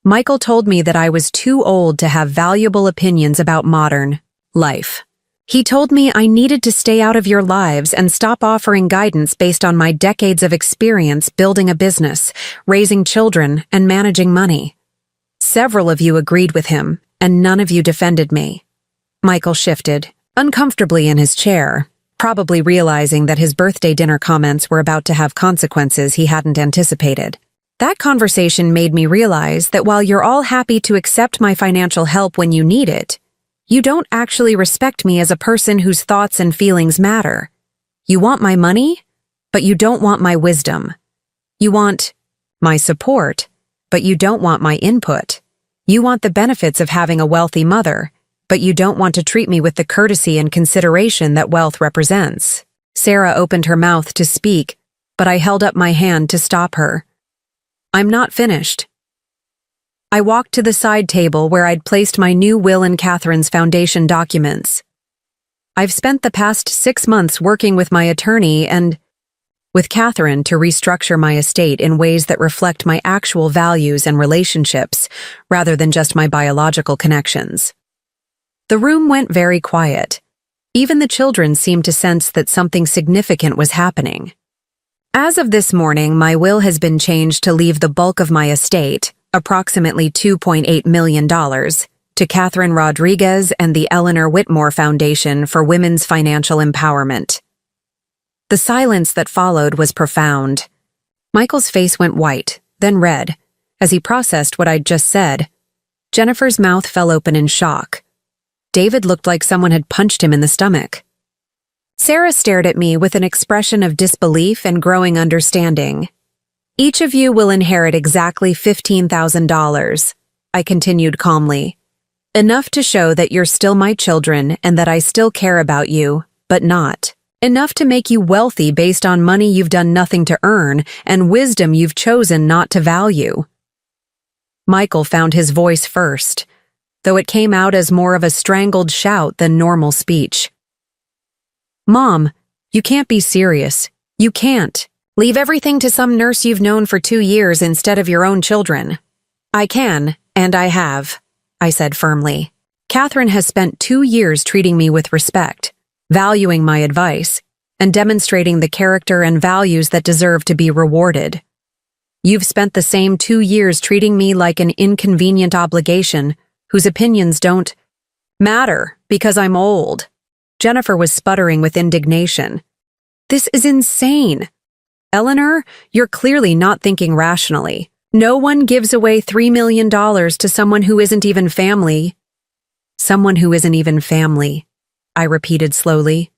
Michael told me that I was too old to have valuable opinions about modern life. He told me I needed to stay out of your lives and stop offering guidance based on my decades of experience building a business, raising children, and managing money. Several of you agreed with him, and none of you defended me. Michael shifted uncomfortably in his chair, probably realizing that his birthday dinner comments were about to have consequences he hadn't anticipated. That conversation made me realize that while you're all happy to accept my financial help when you need it, you don't actually respect me as a person whose thoughts and feelings matter. You want my money, but you don't want my wisdom. You want my support, but you don't want my input. You want the benefits of having a wealthy mother, but you don't want to treat me with the courtesy and consideration that wealth represents. Sarah opened her mouth to speak, but I held up my hand to stop her. "I'm not finished." I walked to the side table where I'd placed my new will and Catherine's foundation documents. "I've spent the past 6 months working with my attorney and with Catherine to restructure my estate in ways that reflect my actual values and relationships, rather than just my biological connections." The room went very quiet. Even the children seemed to sense that something significant was happening. As of this morning, my will has been changed to leave the bulk of my estate, approximately $2.8 million, to Catherine Rodriguez and the Eleanor Whitmore Foundation for Women's Financial Empowerment. The silence that followed was profound. Michael's face went white, then red, as he processed what I'd just said. Jennifer's mouth fell open in shock. David looked like someone had punched him in the stomach. Sarah stared at me with an expression of disbelief and growing understanding. "Each of you will inherit exactly $15,000, I continued calmly. "Enough to show that you're still my children and that I still care about you, but not enough to make you wealthy based on money you've done nothing to earn and wisdom you've chosen not to value." Michael found his voice first, though it came out as more of a strangled shout than normal speech. "Mom, you can't be serious. You can't. Leave everything to some nurse you've known for 2 years instead of your own children." "I can, and I have," I said firmly. "Catherine has spent 2 years treating me with respect, valuing my advice, and demonstrating the character and values that deserve to be rewarded. You've spent the same 2 years treating me like an inconvenient obligation whose opinions don't matter because I'm old." Jennifer was sputtering with indignation. "This is insane. Eleanor, you're clearly not thinking rationally. No one gives away $3 million to someone who isn't even family. Someone who isn't even family, I repeated slowly.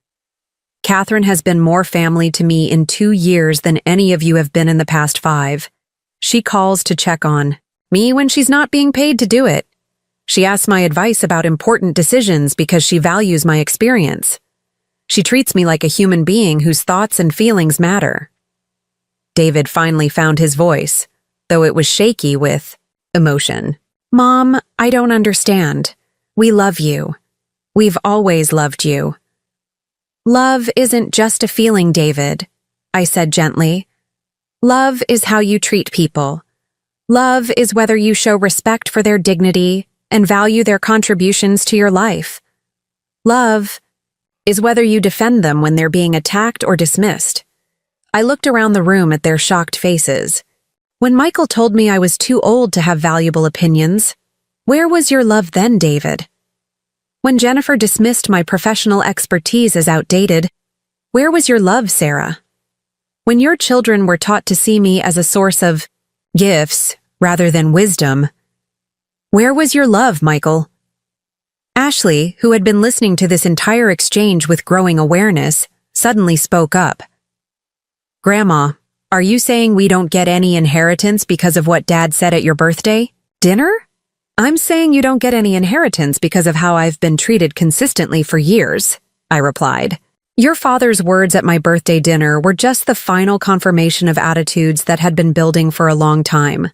Catherine has been more family to me in 2 years than any of you have been in the past 5. She calls to check on me when she's not being paid to do it. She asks my advice about important decisions because she values my experience. She treats me like a human being whose thoughts and feelings matter. David finally found his voice, though it was shaky with emotion. Mom, I don't understand. We love you. We've always loved you. Love isn't just a feeling, David, I said gently. Love is how you treat people. Love is whether you show respect for their dignity and value their contributions to your life. Love is whether you defend them when they're being attacked or dismissed. I looked around the room at their shocked faces. When Michael told me I was too old to have valuable opinions, where was your love then, David? When Jennifer dismissed my professional expertise as outdated, where was your love, Sarah? When your children were taught to see me as a source of gifts rather than wisdom, where was your love, Michael? Ashley, who had been listening to this entire exchange with growing awareness, suddenly spoke up. Grandma, are you saying we don't get any inheritance because of what Dad said at your birthday dinner? I'm saying you don't get any inheritance because of how I've been treated consistently for years, I replied. Your father's words at my birthday dinner were just the final confirmation of attitudes that had been building for a long time.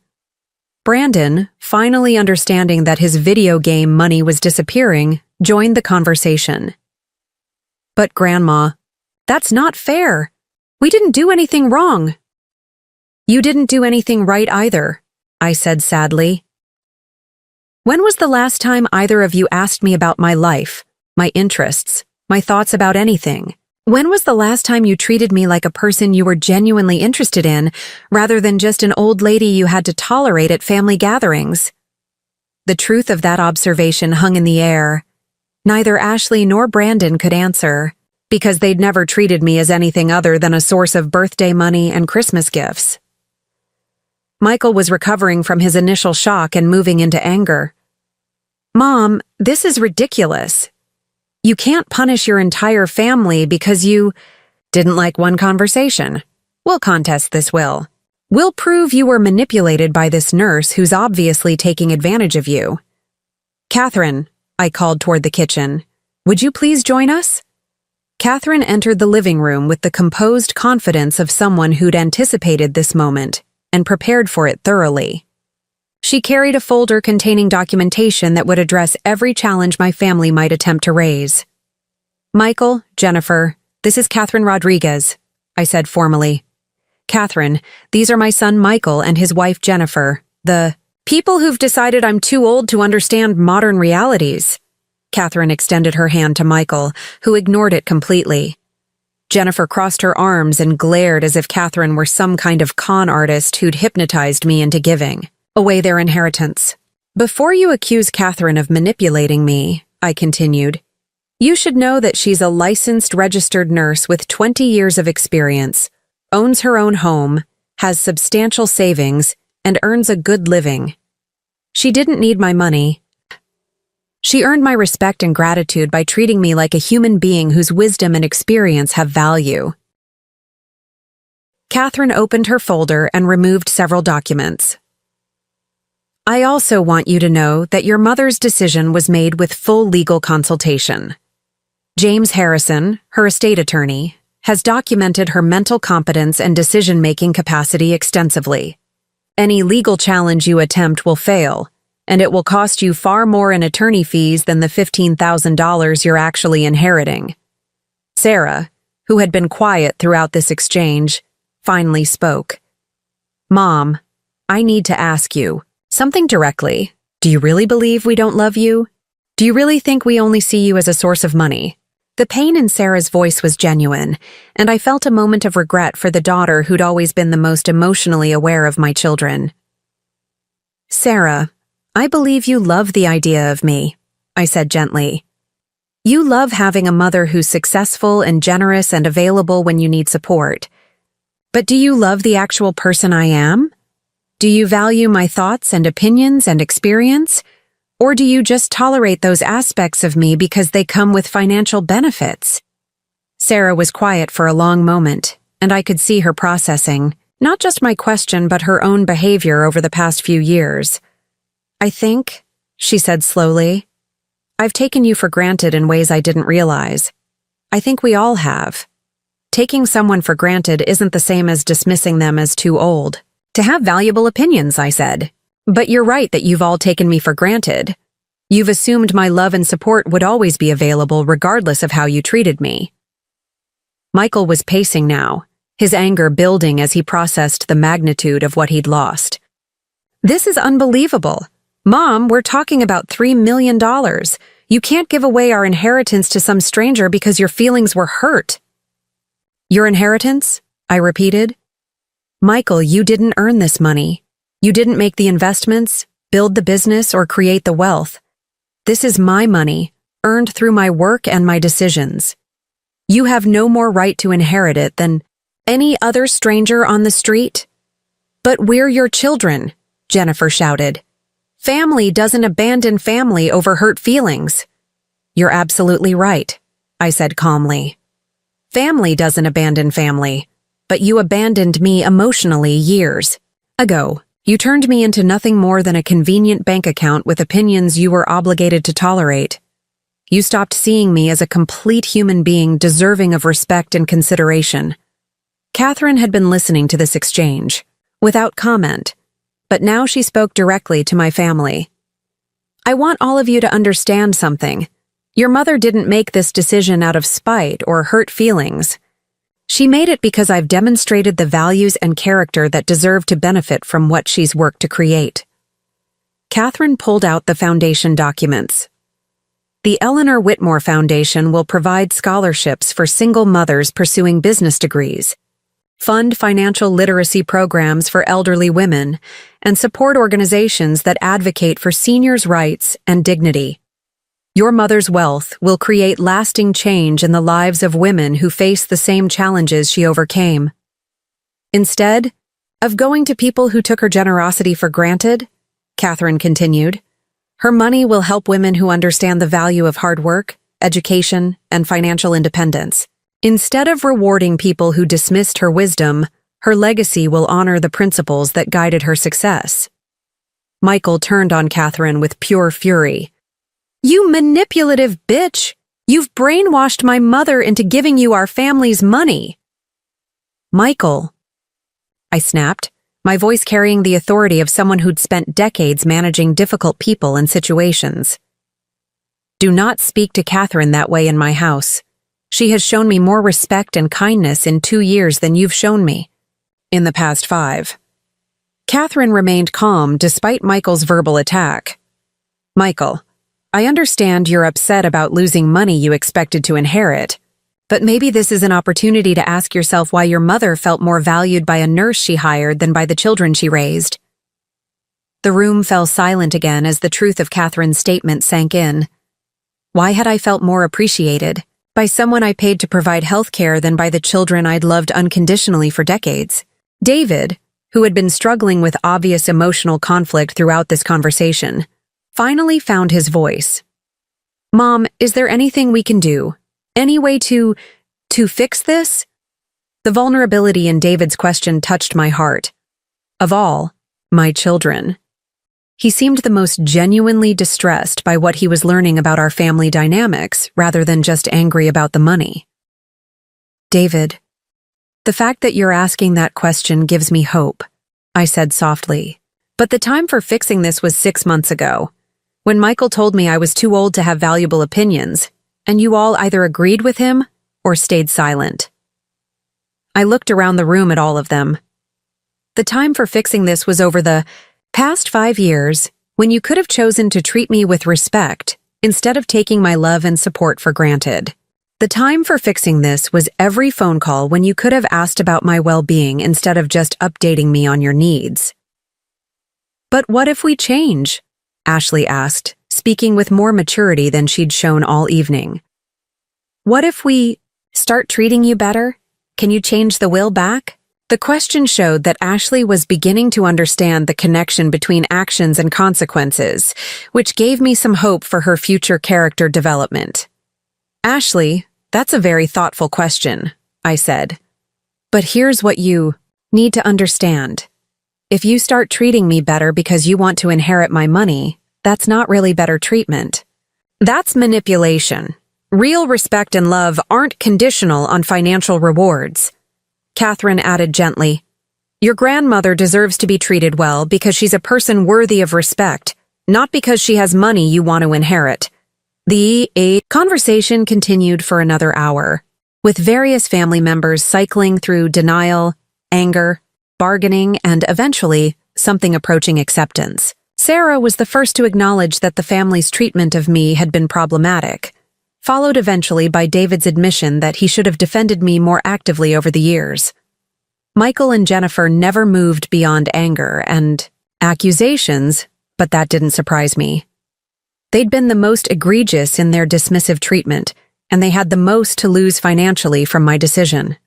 Brandon, finally understanding that his video game money was disappearing, joined the conversation. But Grandma, that's not fair. We didn't do anything wrong. You didn't do anything right either, I said sadly. When was the last time either of you asked me about my life, my interests, my thoughts about anything? When was the last time you treated me like a person you were genuinely interested in, rather than just an old lady you had to tolerate at family gatherings? The truth of that observation hung in the air. Neither Ashley nor Brandon could answer, because they'd never treated me as anything other than a source of birthday money and Christmas gifts. Michael was recovering from his initial shock and moving into anger. Mom, this is ridiculous. You can't punish your entire family because you didn't like one conversation. We'll contest this, Will. We'll prove you were manipulated by this nurse who's obviously taking advantage of you. Catherine, I called toward the kitchen. Would you please join us? Catherine entered the living room with the composed confidence of someone who'd anticipated this moment and prepared for it thoroughly. She carried a folder containing documentation that would address every challenge my family might attempt to raise. Michael, Jennifer, this is Catherine Rodriguez, I said formally. Catherine, these are my son Michael and his wife Jennifer, the people who've decided I'm too old to understand modern realities. Catherine extended her hand to Michael, who ignored it completely. Jennifer crossed her arms and glared as if Catherine were some kind of con artist who'd hypnotized me into giving away their inheritance. Before you accuse Catherine of manipulating me, I continued, you should know that she's a licensed registered nurse with 20 years of experience, owns her own home, has substantial savings, and earns a good living. She didn't need my money. She earned my respect and gratitude by treating me like a human being whose wisdom and experience have value. Catherine opened her folder and removed several documents. I also want you to know that your mother's decision was made with full legal consultation. James Harrison, her estate attorney, has documented her mental competence and decision-making capacity extensively. Any legal challenge you attempt will fail, and it will cost you far more in attorney fees than the $15,000 you're actually inheriting. Sarah, who had been quiet throughout this exchange, finally spoke. Mom, I need to ask you something directly. Do you really believe we don't love you? Do you really think we only see you as a source of money? The pain in Sarah's voice was genuine, and I felt a moment of regret for the daughter who'd always been the most emotionally aware of my children. Sarah, I believe you love the idea of me, I said gently. You love having a mother who's successful and generous and available when you need support. But do you love the actual person I am? Do you value my thoughts and opinions and experience? Or do you just tolerate those aspects of me because they come with financial benefits? Sarah was quiet for a long moment, and I could see her processing, not just my question but her own behavior over the past few years. I think, she said slowly, I've taken you for granted in ways I didn't realize. I think we all have. Taking someone for granted isn't the same as dismissing them as too old to have valuable opinions, I said. But you're right that you've all taken me for granted. You've assumed my love and support would always be available regardless of how you treated me. Michael was pacing now, his anger building as he processed the magnitude of what he'd lost. This is unbelievable. Mom, we're talking about $3 million. You can't give away our inheritance to some stranger because your feelings were hurt. Your inheritance? I repeated. Michael, you didn't earn this money. You didn't make the investments, build the business, or create the wealth. This is my money, earned through my work and my decisions. You have no more right to inherit it than any other stranger on the street. But we're your children, Jennifer shouted. Family doesn't abandon family over hurt feelings. You're absolutely right, I said calmly. Family doesn't abandon family, but you abandoned me emotionally years ago. You turned me into nothing more than a convenient bank account with opinions you were obligated to tolerate. You stopped seeing me as a complete human being deserving of respect and consideration. Catherine had been listening to this exchange, without comment, but now she spoke directly to my family. I want all of you to understand something. Your mother didn't make this decision out of spite or hurt feelings. She made it because I've demonstrated the values and character that deserve to benefit from what she's worked to create. Catherine pulled out the foundation documents. The Eleanor Whitmore Foundation will provide scholarships for single mothers pursuing business degrees, fund financial literacy programs for elderly women, and support organizations that advocate for seniors' rights and dignity. Your mother's wealth will create lasting change in the lives of women who face the same challenges she overcame. Instead of going to people who took her generosity for granted, Catherine continued, her money will help women who understand the value of hard work, education, and financial independence. Instead of rewarding people who dismissed her wisdom, her legacy will honor the principles that guided her success. Michael turned on Catherine with pure fury. You manipulative bitch! You've brainwashed my mother into giving you our family's money. Michael, I snapped, my voice carrying the authority of someone who'd spent decades managing difficult people and situations. Do not speak to Catherine that way in my house. She has shown me more respect and kindness in 2 years than you've shown me in the past 5. Catherine remained calm despite Michael's verbal attack. Michael, I understand you're upset about losing money you expected to inherit, but maybe this is an opportunity to ask yourself why your mother felt more valued by a nurse she hired than by the children she raised. The room fell silent again as the truth of Catherine's statement sank in. Why had I felt more appreciated by someone I paid to provide health care than by the children I'd loved unconditionally for decades? David, who had been struggling with obvious emotional conflict throughout this conversation, finally found his voice. Mom, is there anything we can do? Any way to fix this? The vulnerability in David's question touched my heart. Of all, my children. He seemed the most genuinely distressed by what he was learning about our family dynamics rather than just angry about the money. David, the fact that you're asking that question gives me hope, I said softly. But the time for fixing this was 6 months ago, when Michael told me I was too old to have valuable opinions, and you all either agreed with him or stayed silent. I looked around the room at all of them. The time for fixing this was over the past 5 years, when you could have chosen to treat me with respect instead of taking my love and support for granted. The time for fixing this was every phone call when you could have asked about my well-being instead of just updating me on your needs. But what if we change? Ashley asked, speaking with more maturity than she'd shown all evening. What if we start treating you better? Can you change the will back? The The question showed that Ashley was beginning to understand the connection between actions and consequences, which gave me some hope for her future character development. "Ashley, that's a very thoughtful question," I said. "But here's what you need to understand. If you start treating me better because you want to inherit my money, that's not really better treatment. That's manipulation. Real respect and love aren't conditional on financial rewards." Catherine added gently, "Your grandmother deserves to be treated well because she's a person worthy of respect, not because she has money you want to inherit." The conversation continued for another hour, with various family members cycling through denial, anger, bargaining, and eventually something approaching acceptance. Sarah was the first to acknowledge that the family's treatment of me had been problematic, followed eventually by David's admission that he should have defended me more actively over the years. Michael and Jennifer never moved beyond anger and accusations, but that didn't surprise me. They'd been the most egregious in their dismissive treatment, and they had the most to lose financially from my decision.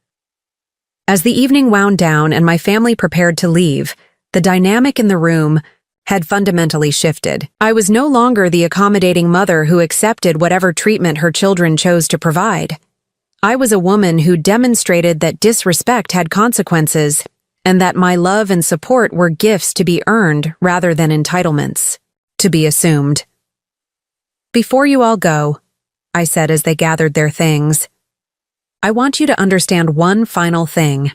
As the evening wound down and my family prepared to leave, the dynamic in the room had fundamentally shifted. I was no longer the accommodating mother who accepted whatever treatment her children chose to provide. I was a woman who demonstrated that disrespect had consequences and that my love and support were gifts to be earned rather than entitlements to be assumed. "Before you all go," I said as they gathered their things, "I want you to understand one final thing.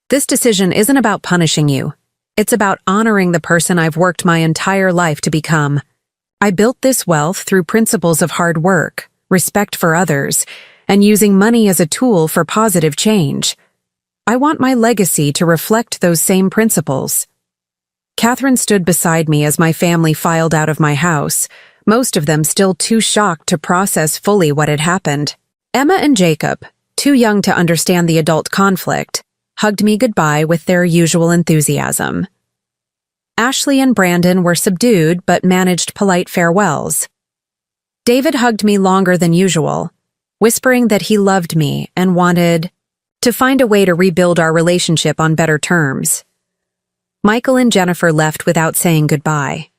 This decision isn't about punishing you. It's about honoring the person I've worked my entire life to become. I built this wealth through principles of hard work, respect for others, and using money as a tool for positive change. I want my legacy to reflect those same principles." Catherine stood beside me as my family filed out of my house, most of them still too shocked to process fully what had happened. Emma and Jacob, too young to understand the adult conflict, hugged me goodbye with their usual enthusiasm. Ashley and Brandon were subdued but managed polite farewells. David hugged me longer than usual, whispering that he loved me and wanted to find a way to rebuild our relationship on better terms. Michael and Jennifer left without saying goodbye.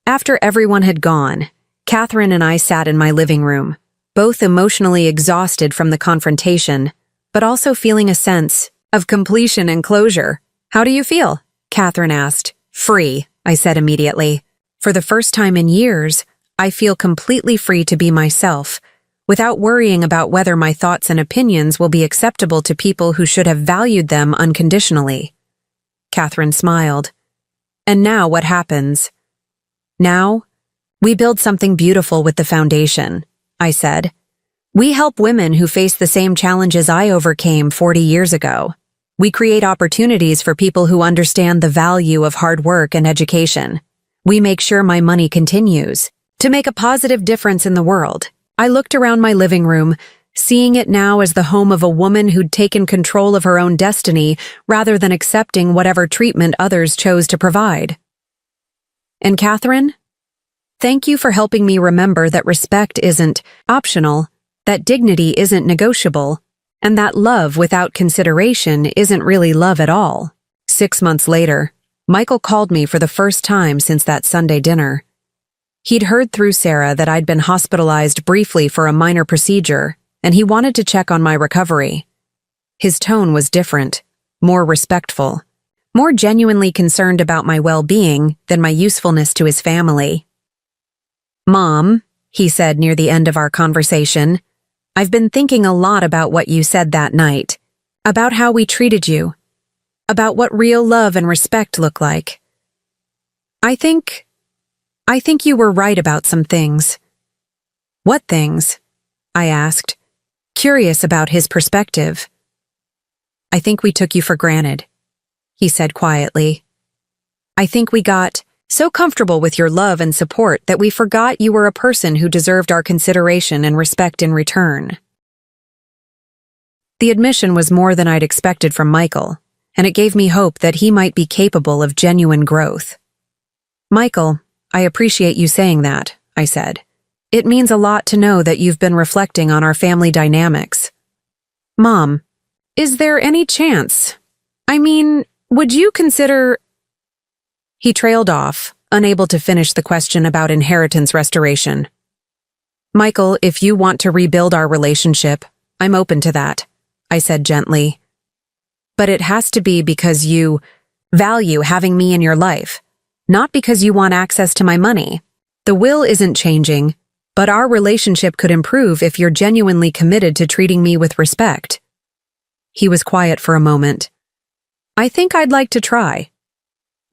After everyone had gone, Catherine and I sat in my living room, both emotionally exhausted from the confrontation, but also feeling a sense of completion and closure. "How do you feel?" Catherine asked. "Free," I said immediately. "For the first time in years, I feel completely free to be myself, without worrying about whether my thoughts and opinions will be acceptable to people who should have valued them unconditionally." Catherine smiled. "And now what happens?" "Now, we build something beautiful with the foundation," I said. "We help women who face the same challenges I overcame 40 years ago. We create opportunities for people who understand the value of hard work and education. We make sure my money continues to make a positive difference in the world." I looked around my living room, seeing it now as the home of a woman who'd taken control of her own destiny rather than accepting whatever treatment others chose to provide. "And Catherine, thank you for helping me remember that respect isn't optional, that dignity isn't negotiable, and that love without consideration isn't really love at all." 6 months later, Michael called me for the first time since that Sunday dinner. He'd heard through Sarah that I'd been hospitalized briefly for a minor procedure, and he wanted to check on my recovery. His tone was different, more respectful, more genuinely concerned about my well-being than my usefulness to his family. "Mom," he said near the end of our conversation, "I've been thinking a lot about what you said that night, about how we treated you, about what real love and respect look like. I think you were right about some things." "What things?" I asked, curious about his perspective. "I think we took you for granted," he said quietly. "I think we got so comfortable with your love and support that we forgot you were a person who deserved our consideration and respect in return." The admission was more than I'd expected from Michael, and it gave me hope that he might be capable of genuine growth. "Michael, I appreciate you saying that," I said. "It means a lot to know that you've been reflecting on our family dynamics." "Mom, is there any chance I mean, would you consider... He trailed off, unable to finish the question about inheritance restoration. Michael, if you want to rebuild our relationship, I'm open to that, I said gently. But it has to be because you value having me in your life, not because you want access to my money. The will isn't changing, but our relationship could improve if you're genuinely committed to treating me with respect. He was quiet for a moment. I think I'd like to try.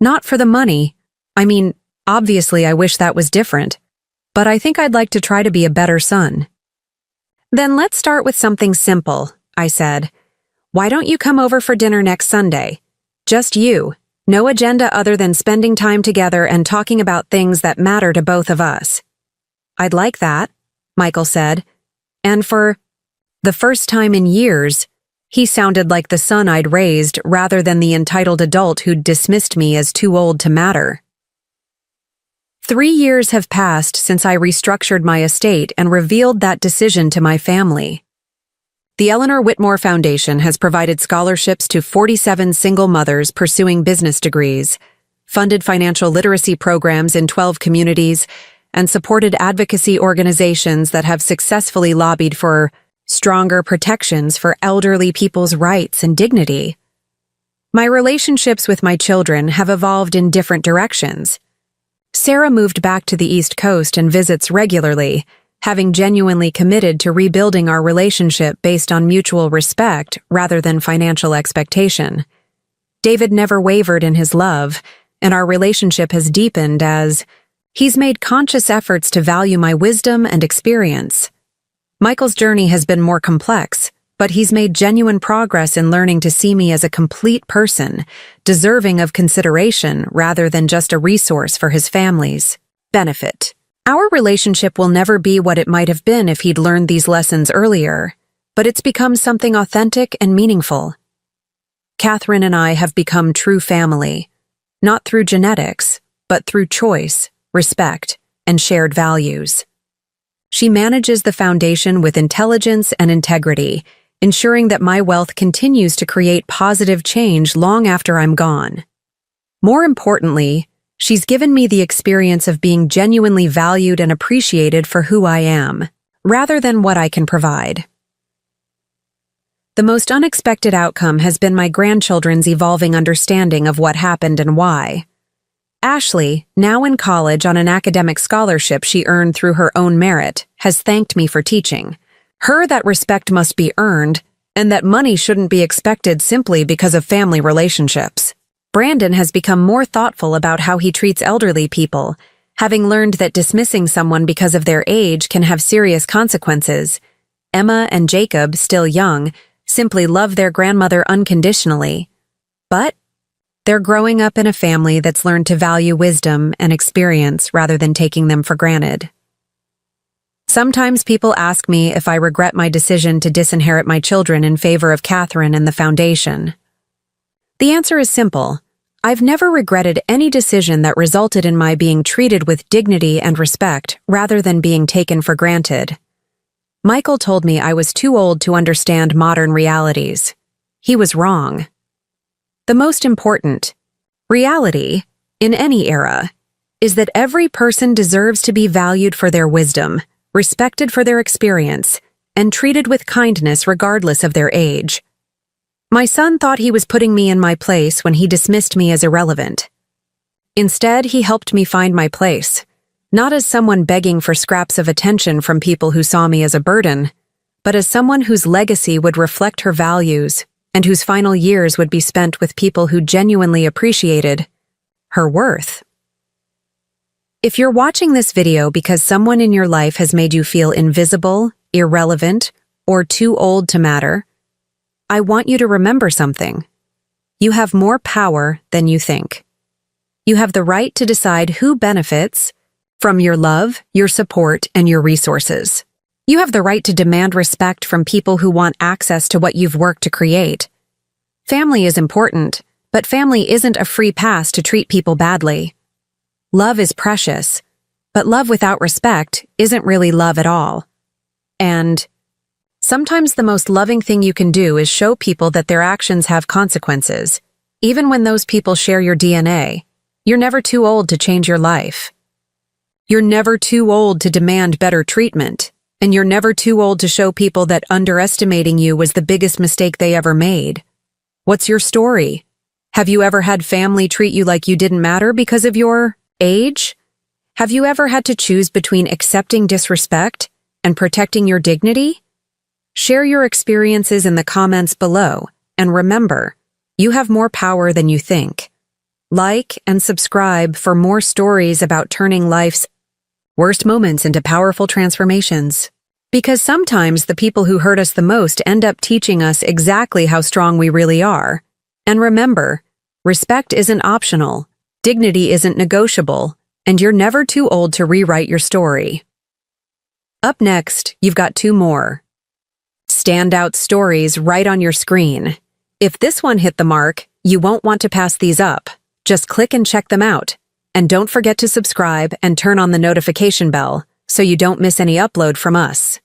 Not for the money. I mean, obviously I wish that was different, but I think I'd like to try to be a better son. Then let's start with something simple, I said. Why don't you come over for dinner next Sunday? Just you, no agenda other than spending time together and talking about things that matter to both of us. I'd like that, Michael said, and for the first time in years, he sounded like the son I'd raised rather than the entitled adult who'd dismissed me as too old to matter. 3 years have passed since I restructured my estate and revealed that decision to my family. The Eleanor Whitmore Foundation has provided scholarships to 47 single mothers pursuing business degrees, funded financial literacy programs in 12 communities, and supported advocacy organizations that have successfully lobbied for stronger protections for elderly people's rights and dignity. My relationships with my children have evolved in different directions. Sarah moved back to the East Coast and visits regularly, having genuinely committed to rebuilding our relationship based on mutual respect rather than financial expectation. David never wavered in his love, and our relationship has deepened as he's made conscious efforts to value my wisdom and experience. Michael's journey has been more complex, but he's made genuine progress in learning to see me as a complete person, deserving of consideration rather than just a resource for his family's benefit. Our relationship will never be what it might have been if he'd learned these lessons earlier, but it's become something authentic and meaningful. Catherine and I have become true family, not through genetics, but through choice, respect, and shared values. She manages the foundation with intelligence and integrity, ensuring that my wealth continues to create positive change long after I'm gone. More importantly, she's given me the experience of being genuinely valued and appreciated for who I am, rather than what I can provide. The most unexpected outcome has been my grandchildren's evolving understanding of what happened and why. Ashley, now in college on an academic scholarship she earned through her own merit, has thanked me for teaching her that respect must be earned and that money shouldn't be expected simply because of family relationships. Brandon has become more thoughtful about how he treats elderly people, having learned that dismissing someone because of their age can have serious consequences. Emma and Jacob, still young, simply love their grandmother unconditionally. But they're growing up in a family that's learned to value wisdom and experience rather than taking them for granted. Sometimes people ask me if I regret my decision to disinherit my children in favor of Catherine and the foundation. The answer is simple. I've never regretted any decision that resulted in my being treated with dignity and respect rather than being taken for granted. Michael told me I was too old to understand modern realities. He was wrong. The most important reality, in any era, is that every person deserves to be valued for their wisdom, respected for their experience, and treated with kindness regardless of their age. My son thought he was putting me in my place when he dismissed me as irrelevant. Instead, he helped me find my place, not as someone begging for scraps of attention from people who saw me as a burden, but as someone whose legacy would reflect her values and whose final years would be spent with people who genuinely appreciated her worth. If you're watching this video because someone in your life has made you feel invisible, irrelevant, or too old to matter, I want you to remember something. You have more power than you think. You have the right to decide who benefits from your love, your support, and your resources. You have the right to demand respect from people who want access to what you've worked to create. Family is important, but family isn't a free pass to treat people badly. Love is precious, but love without respect isn't really love at all. And sometimes the most loving thing you can do is show people that their actions have consequences, even when those people share your DNA, you're never too old to change your life. You're never too old to demand better treatment, and you're never too old to show people that underestimating you was the biggest mistake they ever made. What's your story? Have you ever had family treat you like you didn't matter because of your age? Have you ever had to choose between accepting disrespect and protecting your dignity? Share your experiences in the comments below, and remember, you have more power than you think. Like and subscribe for more stories about turning life's worst moments into powerful transformations. Because sometimes the people who hurt us the most end up teaching us exactly how strong we really are. And remember, respect isn't optional, dignity isn't negotiable, and you're never too old to rewrite your story. Up next, you've got 2 more standout stories right on your screen. If this one hit the mark, you won't want to pass these up. Just click and check them out. And don't forget to subscribe and turn on the notification bell so you don't miss any upload from us.